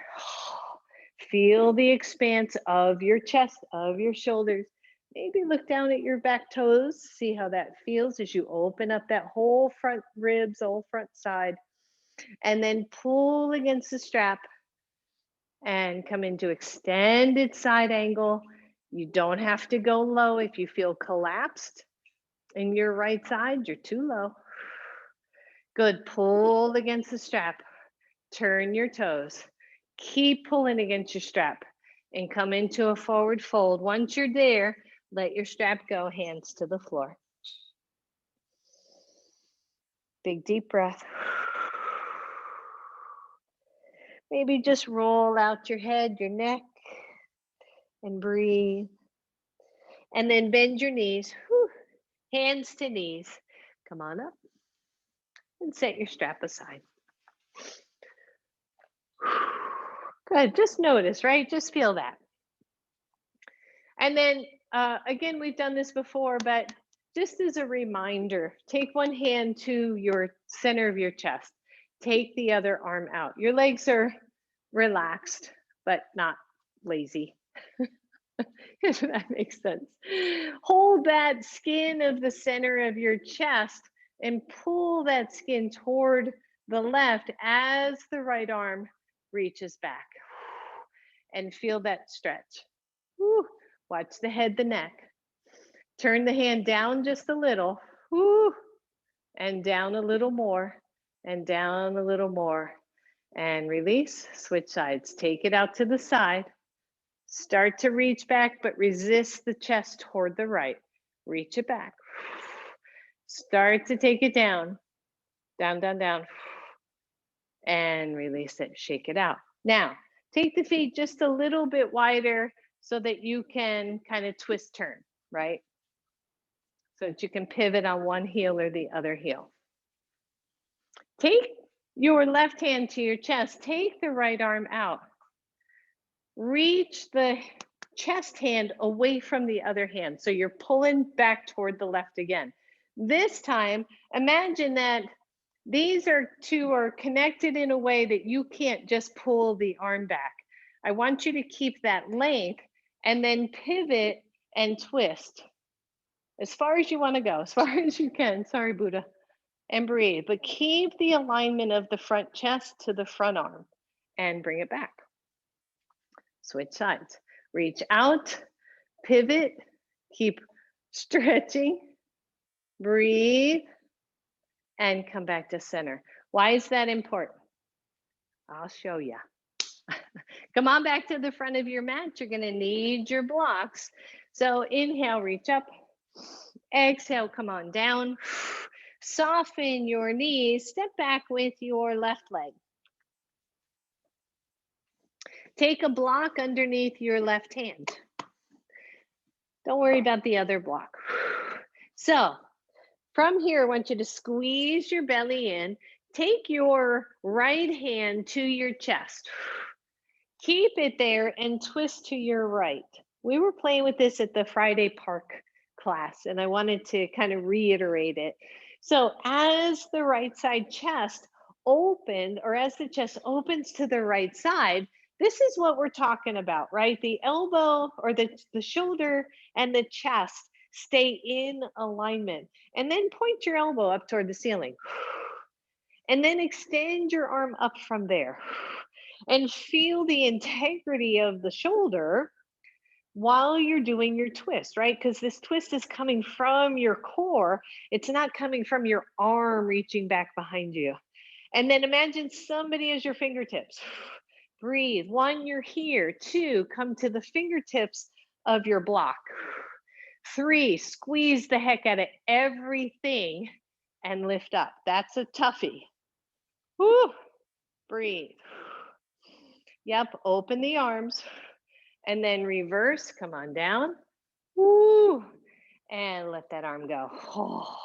Feel the expanse of your chest, of your shoulders. Maybe look down at your back toes, see how that feels as you open up that whole front ribs, whole front side. And then pull against the strap and come into extended side angle. You don't have to go low if you feel collapsed in your right side, you're too low. Good, pull against the strap. Turn your toes. Keep pulling against your strap and come into a forward fold. Once you're there, let your strap go, hands to the floor. Big deep breath. Maybe just roll out your head, your neck, and breathe. And then bend your knees, hands to knees. Come on up and set your strap aside. Good, just notice, right? Just feel that. And then again, we've done this before, but just as a reminder, take one hand to your center of your chest. Take the other arm out. Your legs are relaxed, but not lazy. If that makes sense. Hold that skin of the center of your chest and pull that skin toward the left as the right arm reaches back. And feel that stretch. Woo. Watch the head, the neck. Turn the hand down just a little. Woo. And down a little more. And down a little more. And release. Switch sides. Take it out to the side. Start to reach back, but resist the chest toward the right. Reach it back. Start to take it down. Down, down, down. And release it. Shake it out. Now, take the feet just a little bit wider so that you can kind of twist turn, right? So that you can pivot on one heel or the other heel. Take your left hand to your chest. Take the right arm out. Reach the chest hand away from the other hand. So you're pulling back toward the left again. This time, imagine that these two are connected in a way that you can't just pull the arm back. I want you to keep that length and then pivot and twist as far as you want to go, as far as you can. Sorry, Buddha. And breathe, but keep the alignment of the front chest to the front arm and bring it back. Switch sides. Reach out, pivot, keep stretching, breathe, and come back to center. Why is that important? I'll show you. Come on back to the front of your mat. You're going to need your blocks. So inhale, reach up. Exhale, come on down. Soften your knees. Step back with your left leg. Take a block underneath your left hand. Don't worry about the other block. So from here, I want you to squeeze your belly in. Take your right hand to your chest. Keep it there and twist to your right. We were playing with this at the Friday Park class, and I wanted to kind of reiterate it. So as the right side chest opened, or as the chest opens to the right side, this is what we're talking about, right? The elbow or the shoulder and the chest stay in alignment. And then point your elbow up toward the ceiling. And then extend your arm up from there. And feel the integrity of the shoulder while you're doing your twist, right? Because this twist is coming from your core. It's not coming from your arm reaching back behind you. And then imagine somebody as your fingertips. Breathe. 1, you're here. 2, come to the fingertips of your block. 3, squeeze the heck out of everything and lift up. That's a toughie. Woo. Breathe. Yep, open the arms and then reverse, come on down. Woo. And let that arm go. Oh.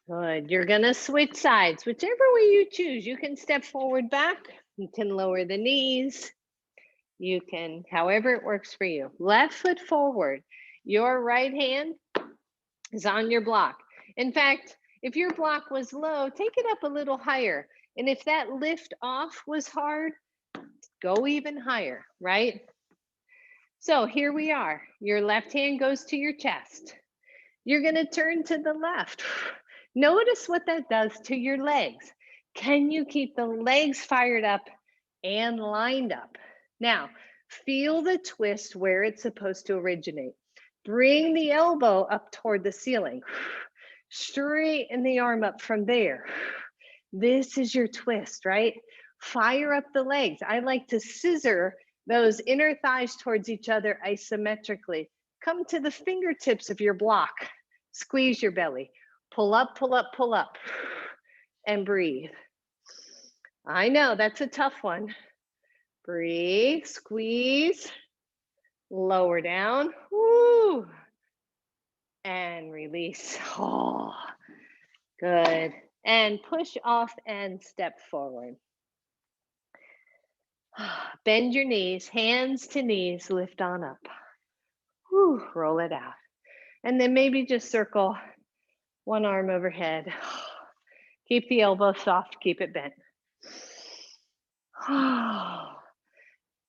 Good, you're gonna switch sides, whichever way you choose. You can step forward, back, you can lower the knees. You can, however it works for you. Left foot forward, your right hand is on your block. In fact, if your block was low, take it up a little higher. And if that lift off was hard, go even higher, right? So here we are. Your left hand goes to your chest. You're gonna turn to the left. Notice what that does to your legs. Can you keep the legs fired up and lined up? Now, feel the twist where it's supposed to originate. Bring the elbow up toward the ceiling. Straighten the arm up from there. This is your twist, right? Fire up the legs. I like to scissor those inner thighs towards each other isometrically. Come to the fingertips of your block. Squeeze your belly. Pull up, pull up, pull up. And breathe. I know that's a tough one. Breathe, squeeze, lower down. Woo. And release. Oh, good. And push off and step forward. Bend your knees, hands to knees, lift on up. Whew, roll it out. And then maybe just circle one arm overhead. Keep the elbow soft, keep it bent.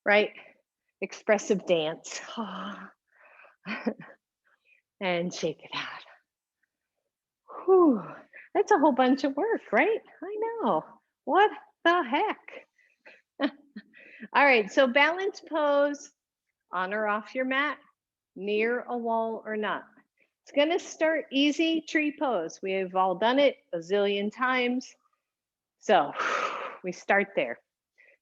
Right? Expressive dance. And shake it out. Whew. That's a whole bunch of work, right? I know. What the heck? All right, so balance pose, on or off your mat, near a wall or not. It's gonna start easy, tree pose. We have all done it a zillion times. So we start there.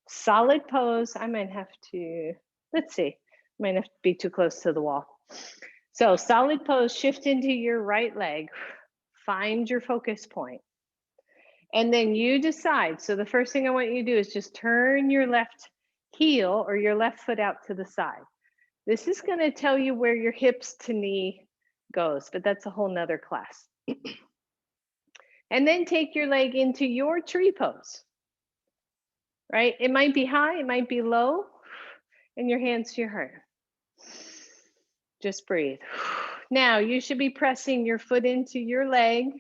Solid pose, I might have to, let's see, might have to be too close to the wall. So solid pose, shift into your right leg, find your focus point. And then you decide, so the first thing I want you to do is just turn your left heel or your left foot out to the side. This is gonna tell you where your hips to knee goes, but that's a whole nother class. And then take your leg into your tree pose, right? It might be high, it might be low. and your hands to your heart. Just breathe. Now you should be pressing your foot into your leg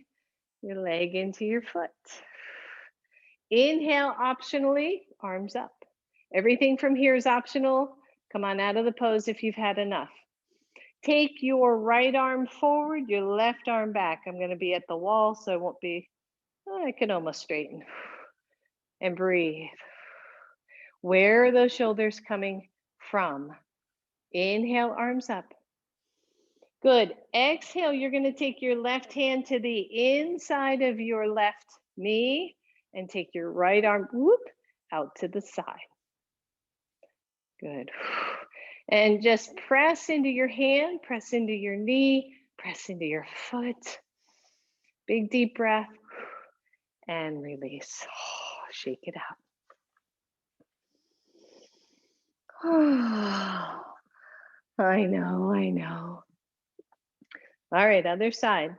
into your foot. Inhale optionally, arms up. Everything from here is optional. Come on out of the pose if you've had enough. Take your right arm forward, your left arm back. I'm going to be at the wall, so I won't be, I can almost straighten. And breathe. Where are those shoulders coming from? Inhale, arms up. Good. Exhale, you're going to take your left hand to the inside of your left knee and take your right arm, whoop, out to the side. Good. And just press into your hand, press into your knee, press into your foot. Big deep breath and release. Shake it out. I know, I know. All right, other side.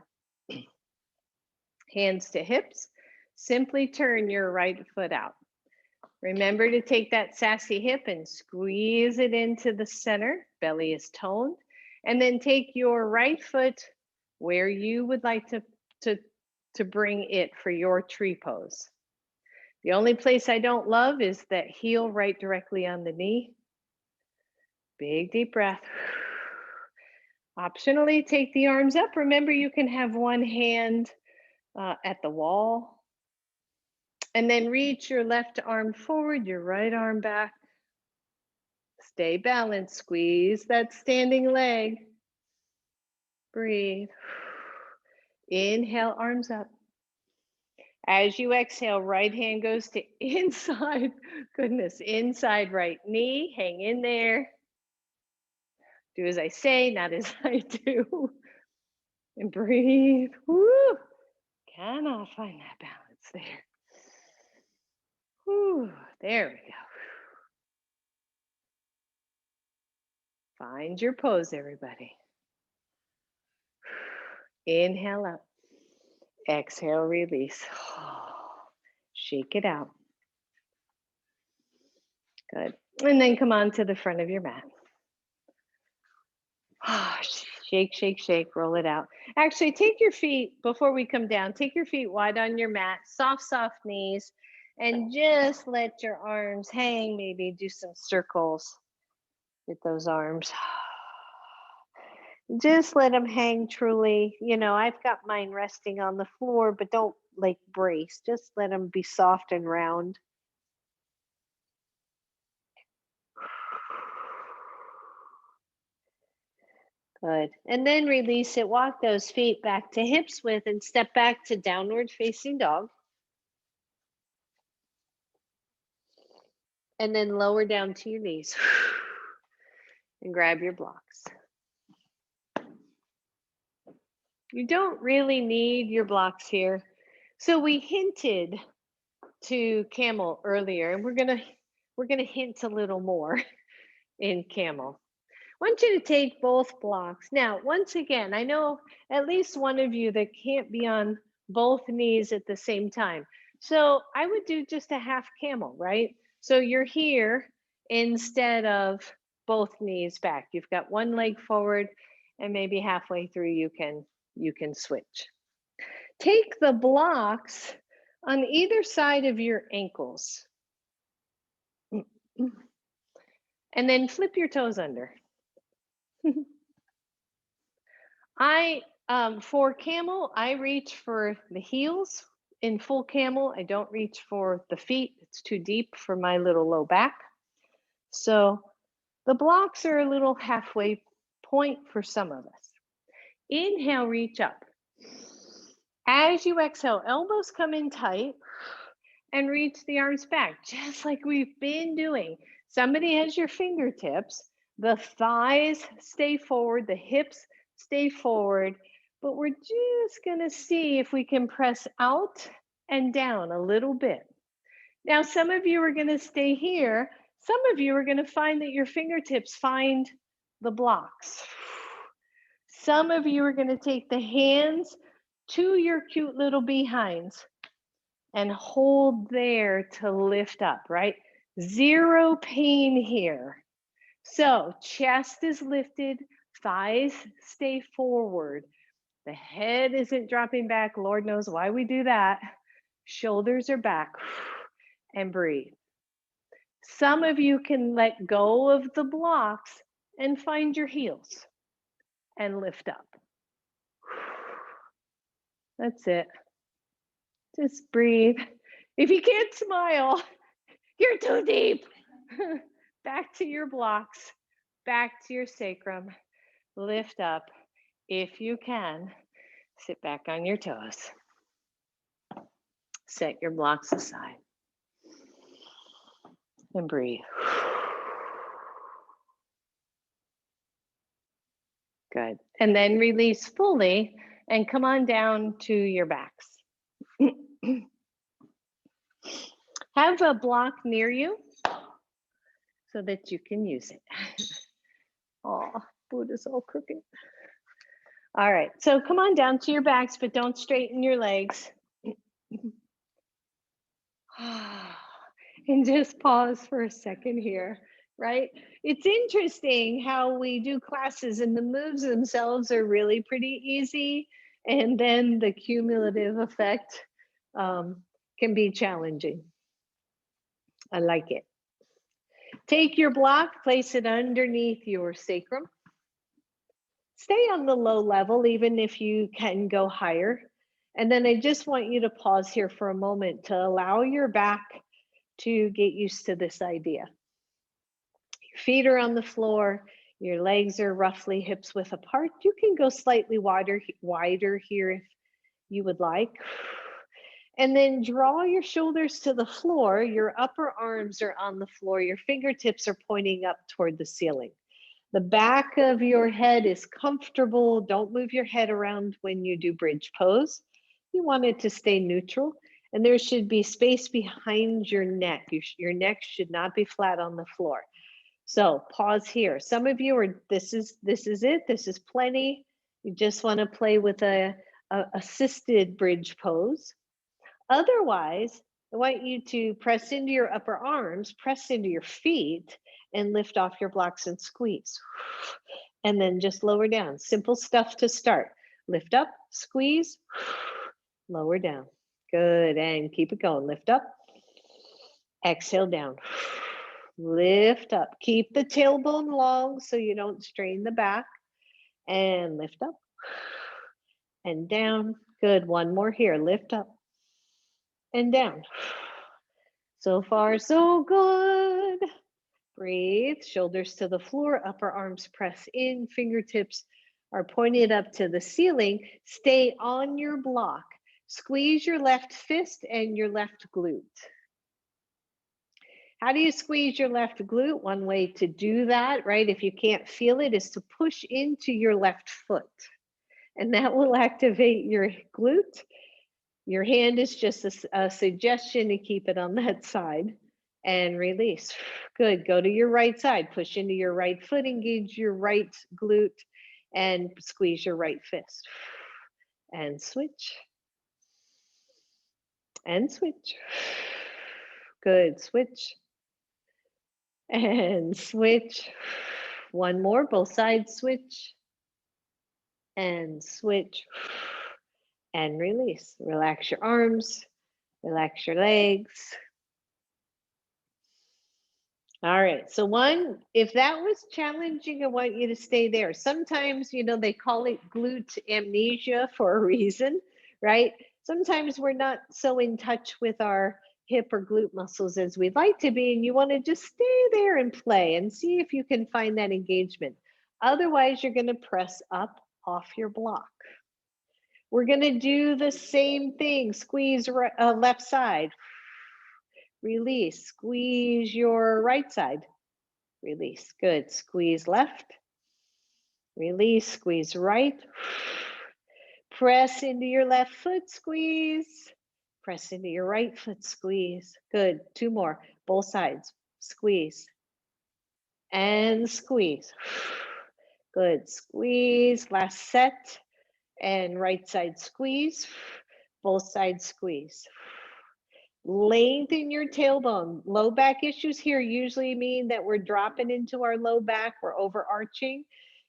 Hands to hips. Simply turn your right foot out. Remember to take that sassy hip and squeeze it into the center. Belly is toned. And then take your right foot where you would like to bring it for your tree pose. The only place I don't love is that heel right directly on the knee. Big deep breath. Optionally, take the arms up. Remember, you can have one hand at the wall. And then reach your left arm forward, your right arm back. Stay balanced. Squeeze that standing leg. Breathe. Inhale, arms up. As you exhale, right hand goes to inside, goodness, inside right knee. Hang in there. Do as I say, not as I do. And breathe. Woo. Cannot find that balance there. Whew, there we go. Find your pose, everybody. Inhale up. Exhale, release. Shake it out. Good. And then come on to the front of your mat. Shake, shake, shake, roll it out. Actually, take your feet, before we come down, take your feet wide on your mat, soft, soft knees, and just let your arms hang. Maybe do some circles with those arms. Just let them hang truly. You know, I've got mine resting on the floor, but don't like brace. Just let them be soft and round. Good. And then release it. Walk those feet back to hips width and step back to downward facing dog. And then lower down to your knees. And grab your blocks. You don't really need your blocks here. So we hinted to camel earlier, and we're gonna hint a little more in camel. I want you to take both blocks. Now, once again, I know at least one of you that can't be on both knees at the same time. So I would do just a half camel, right? So you're here instead of both knees back. You've got one leg forward, and maybe halfway through you can switch. Take the blocks on either side of your ankles. And then flip your toes under. For camel, I reach for the heels in full camel. I don't reach for the feet. It's too deep for my little low back. So the blocks are a little halfway point for some of us. Inhale, reach up. As you exhale, elbows come in tight and reach the arms back, just like we've been doing. Somebody has your fingertips. The thighs stay forward, the hips stay forward, but we're just gonna see if we can press out and down a little bit. Now, some of you are gonna stay here. Some of you are gonna find that your fingertips find the blocks. Some of you are gonna take the hands to your cute little behinds and hold there to lift up, right? Zero pain here. So chest is lifted, thighs stay forward. The head isn't dropping back. Lord knows why we do that. Shoulders are back. And breathe. Some of you can let go of the blocks and find your heels and lift up. That's it. Just breathe. If you can't smile, you're too deep. Back to your blocks, back to your sacrum. Lift up. If you can, sit back on your toes. Set your blocks aside and breathe. Good. And then release fully and come on down to your backs. Have a block near you so that you can use it. Oh, Buddha's all crooked. All right, so come on down to your backs, but don't straighten your legs. And just pause for a second here, right? It's interesting how we do classes and the moves themselves are really pretty easy. And then the cumulative effect can be challenging. I like it. Take your block, place it underneath your sacrum. Stay on the low level, even if you can go higher. And then I just want you to pause here for a moment to allow your back to get used to this idea. Your feet are on the floor, your legs are roughly hips width apart. You can go slightly wider here if you would like. And then draw your shoulders to the floor. Your upper arms are on the floor. Your fingertips are pointing up toward the ceiling. The back of your head is comfortable. Don't move your head around when you do bridge pose. You want it to stay neutral. And there should be space behind your neck. Your neck should not be flat on the floor. So pause here. Some of you are, this is it. This is plenty. You just want to play with a assisted bridge pose. Otherwise, I want you to press into your upper arms, press into your feet, and lift off your blocks and squeeze. And then just lower down. Simple stuff to start. Lift up, squeeze, lower down. Good, and keep it going. Lift up, exhale down. Lift up. Keep the tailbone long so you don't strain the back. And lift up and down. Good, one more here. Lift up and down. So far, so good. Breathe, shoulders to the floor, upper arms press in, fingertips are pointed up to the ceiling. Stay on your block. Squeeze your left fist and your left glute. How do you squeeze your left glute? One way to do that, right, if you can't feel it, is to push into your left foot. And that will activate your glute. Your hand is just a suggestion to keep it on that side and release. Good, go to your right side, push into your right foot, engage your right glute and squeeze your right fist. And switch. And switch. Good, switch. And switch. One more, both sides, switch. And switch. And release. Relax your arms, relax your legs. All right, so one, if that was challenging, I want you to stay there. Sometimes, you know, they call it glute amnesia for a reason, right? Sometimes we're not so in touch with our hip or glute muscles as we'd like to be, and you want to just stay there and play and see if you can find that engagement. Otherwise, you're going to press up off your block. We're going to do the same thing. Squeeze left side. Release. Squeeze your right side. Release. Good. Squeeze left. Release. Squeeze right. Press into your left foot. Squeeze. Press into your right foot. Squeeze. Good. Two more. Both sides. Squeeze. And squeeze. Good. Squeeze. Last set. And right side squeeze. Both sides squeeze. Lengthen your tailbone. Low back issues here usually mean that we're dropping into our low back, we're overarching.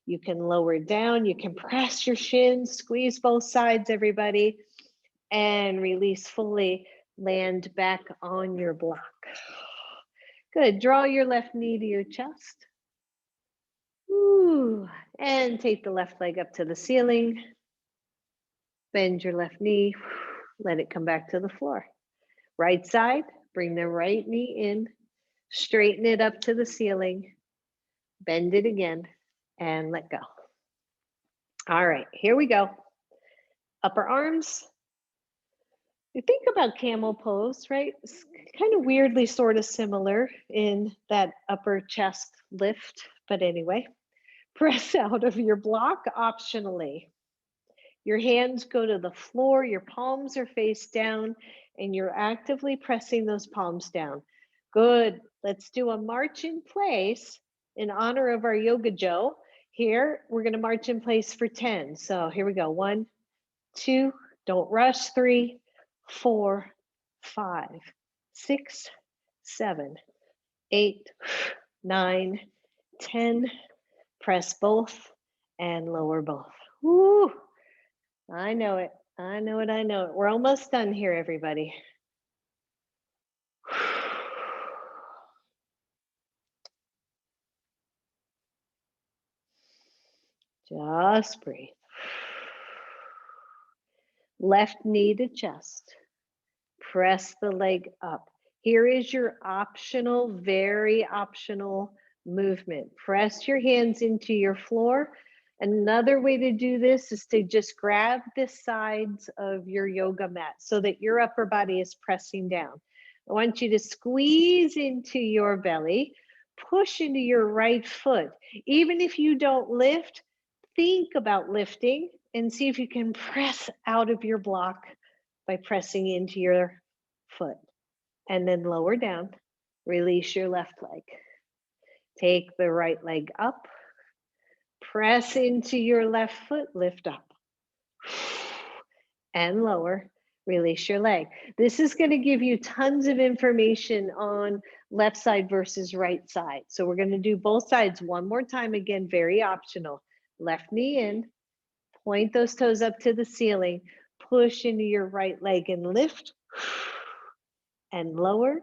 You can lower it down, you can press your shins, squeeze both sides, everybody, and release fully. Land back on your block. Good. Draw your left knee to your chest. Ooh. And take the left leg up to the ceiling. Bend your left knee. Let it come back to the floor. Right side, bring the right knee in. Straighten it up to the ceiling. Bend it again and let go. All right, here we go. Upper arms. You think about camel pose, right? It's kind of weirdly sort of similar in that upper chest lift, but anyway, press out of your block optionally. Your hands go to the floor, your palms are face down, and you're actively pressing those palms down. Good. Let's do a march in place in honor of our Yoga Joe. Here, we're going to march in place for 10. So here we go. 1, 2, don't rush. 3, 4, 5, 6, 7, 8, 9, 10. Press both and lower both. Woo! I know it. I know it. I know it. We're almost done here, everybody. Just breathe. Left knee to chest. Press the leg up. Here is your optional, very optional movement. Press your hands into your floor. Another way to do this is to just grab the sides of your yoga mat so that your upper body is pressing down. I want you to squeeze into your belly, push into your right foot. Even if you don't lift, think about lifting and see if you can press out of your block by pressing into your foot. And then lower down, release your left leg. Take the right leg up, press into your left foot, lift up. And lower, release your leg. This is going to give you tons of information on left side versus right side. So we're going to do both sides one more time. Again, very optional. Left knee in, point those toes up to the ceiling, push into your right leg and lift, and lower,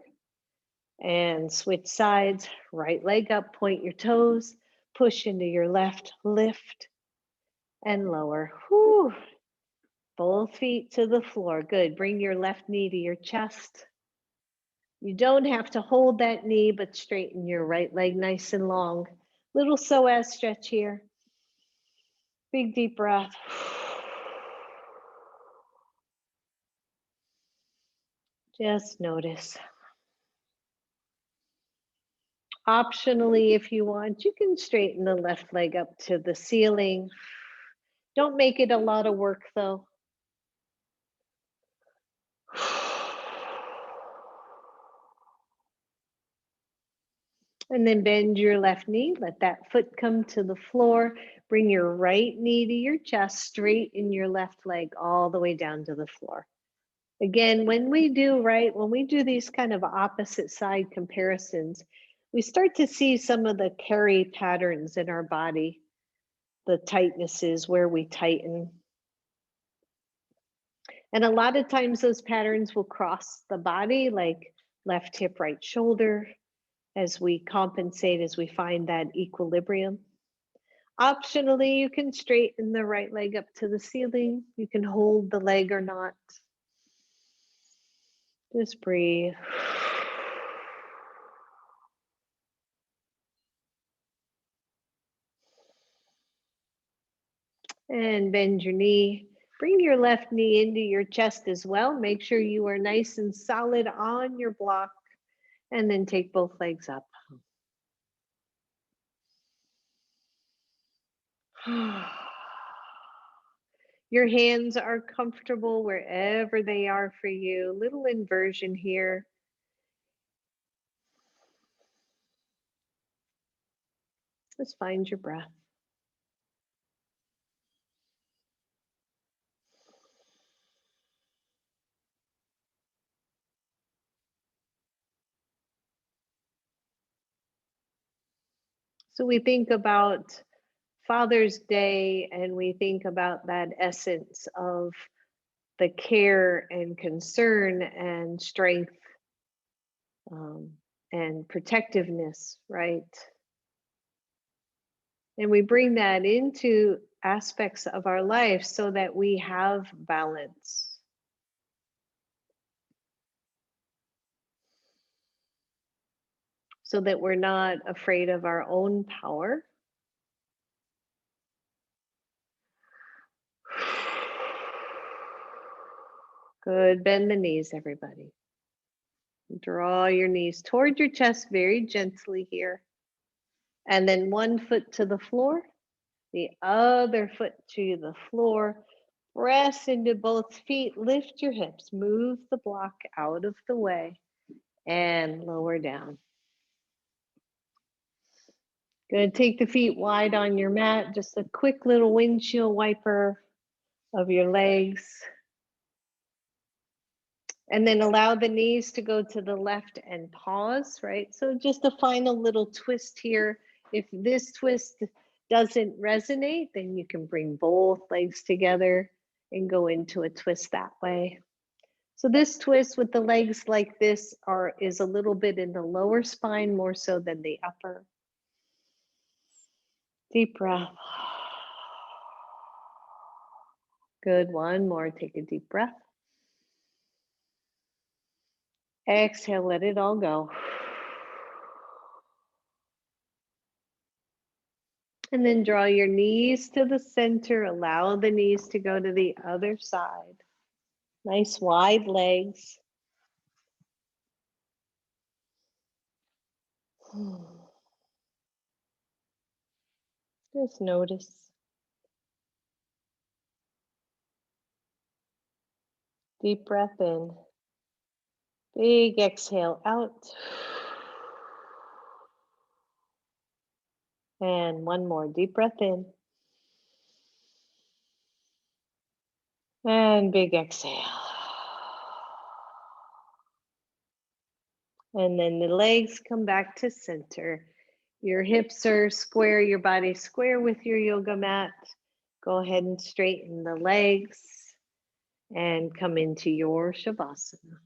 and switch sides, right leg up, point your toes, push into your left, lift, and lower. Whew. Both feet to the floor. Good. Bring your left knee to your chest. You don't have to hold that knee, but straighten your right leg nice and long. Little psoas stretch here. Big deep breath. Just notice. Optionally, if you want, you can straighten the left leg up to the ceiling. Don't make it a lot of work though. And then bend your left knee, let that foot come to the floor. Bring your right knee to your chest, straighten your left leg all the way down to the floor. Again, when we do these kind of opposite side comparisons, we start to see some of the carry patterns in our body, the tightnesses where we tighten. And a lot of times those patterns will cross the body, like left hip, right shoulder, as we compensate, as we find that equilibrium. Optionally, you can straighten the right leg up to the ceiling. You can hold the leg or not. Just breathe. And bend your knee. Bring your left knee into your chest as well. Make sure you are nice and solid on your block. And then take both legs up. Your hands are comfortable wherever they are for you. Little inversion here. Just find your breath. So we think about Father's Day and we think about that essence of the care and concern and strength, um, and protectiveness, right? And we bring that into aspects of our life so that we have balance. So that we're not afraid of our own power. Good. Bend the knees, everybody. Draw your knees toward your chest very gently here. And then one foot to the floor, the other foot to the floor. Press into both feet, lift your hips, move the block out of the way, and lower down. Good. Take the feet wide on your mat, just a quick little windshield wiper of your legs. And then allow the knees to go to the left and pause, right? So just a final little twist here. If this twist doesn't resonate, then you can bring both legs together and go into a twist that way. So this twist with the legs like this is a little bit in the lower spine more so than the upper. Deep breath. Good. One more. Take a deep breath. Exhale, let it all go. And then draw your knees to the center. Allow the knees to go to the other side. Nice wide legs. Just notice. Deep breath in. Big exhale out. And one more deep breath in. And big exhale. And then the legs come back to center. Your hips are square, your body square with your yoga mat. Go ahead and straighten the legs and come into your Shavasana.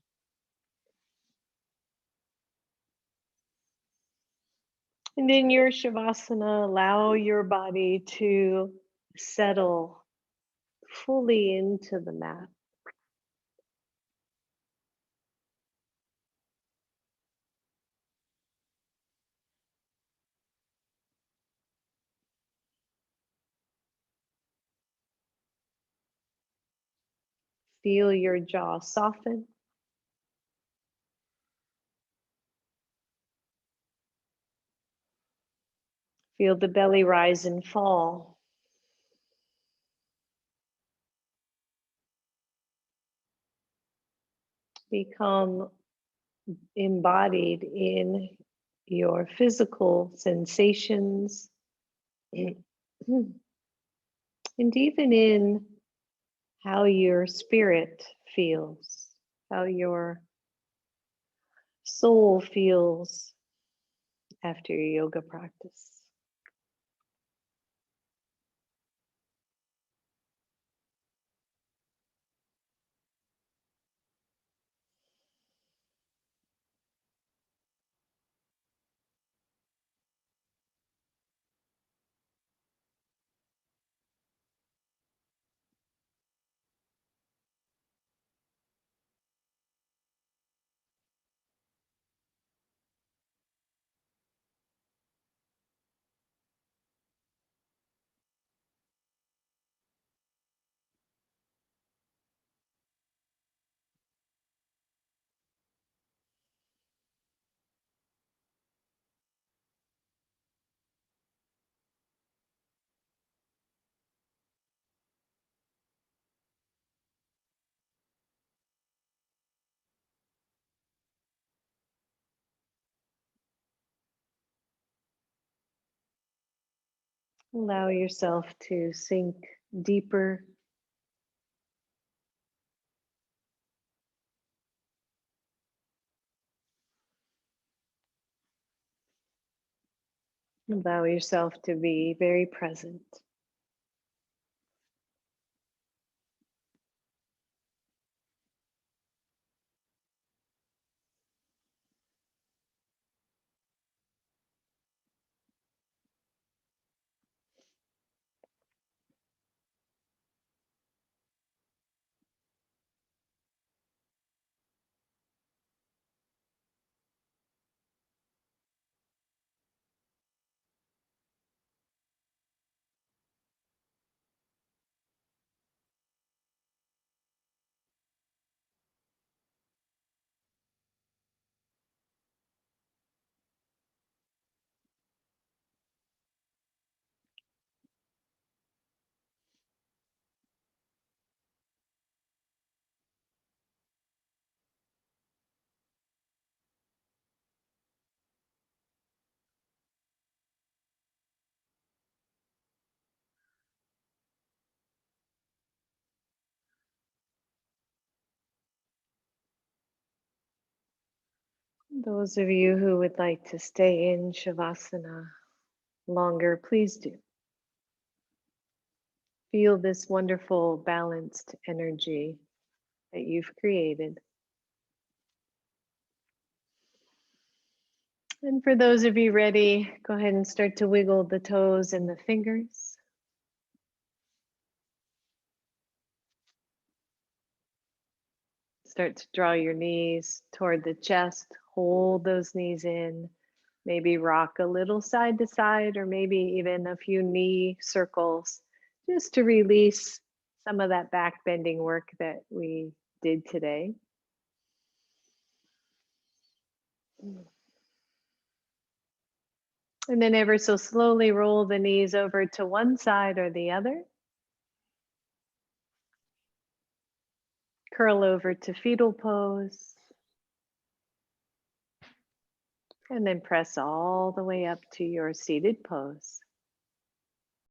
And in your Shavasana, allow your body to settle fully into the mat. Feel your jaw soften. Feel the belly rise and fall. Become embodied in your physical sensations and even in how your spirit feels, how your soul feels after your yoga practice. Allow yourself to sink deeper. Allow yourself to be very present. Those of you who would like to stay in Shavasana longer, please do. Feel this wonderful balanced energy that you've created. And for those of you ready, go ahead and start to wiggle the toes and the fingers. Start to draw your knees toward the chest. Hold those knees in. Maybe rock a little side to side, or maybe even a few knee circles, just to release some of that back bending work that we did today. And then ever so slowly roll the knees over to one side or the other. Curl over to fetal pose. And then press all the way up to your seated pose.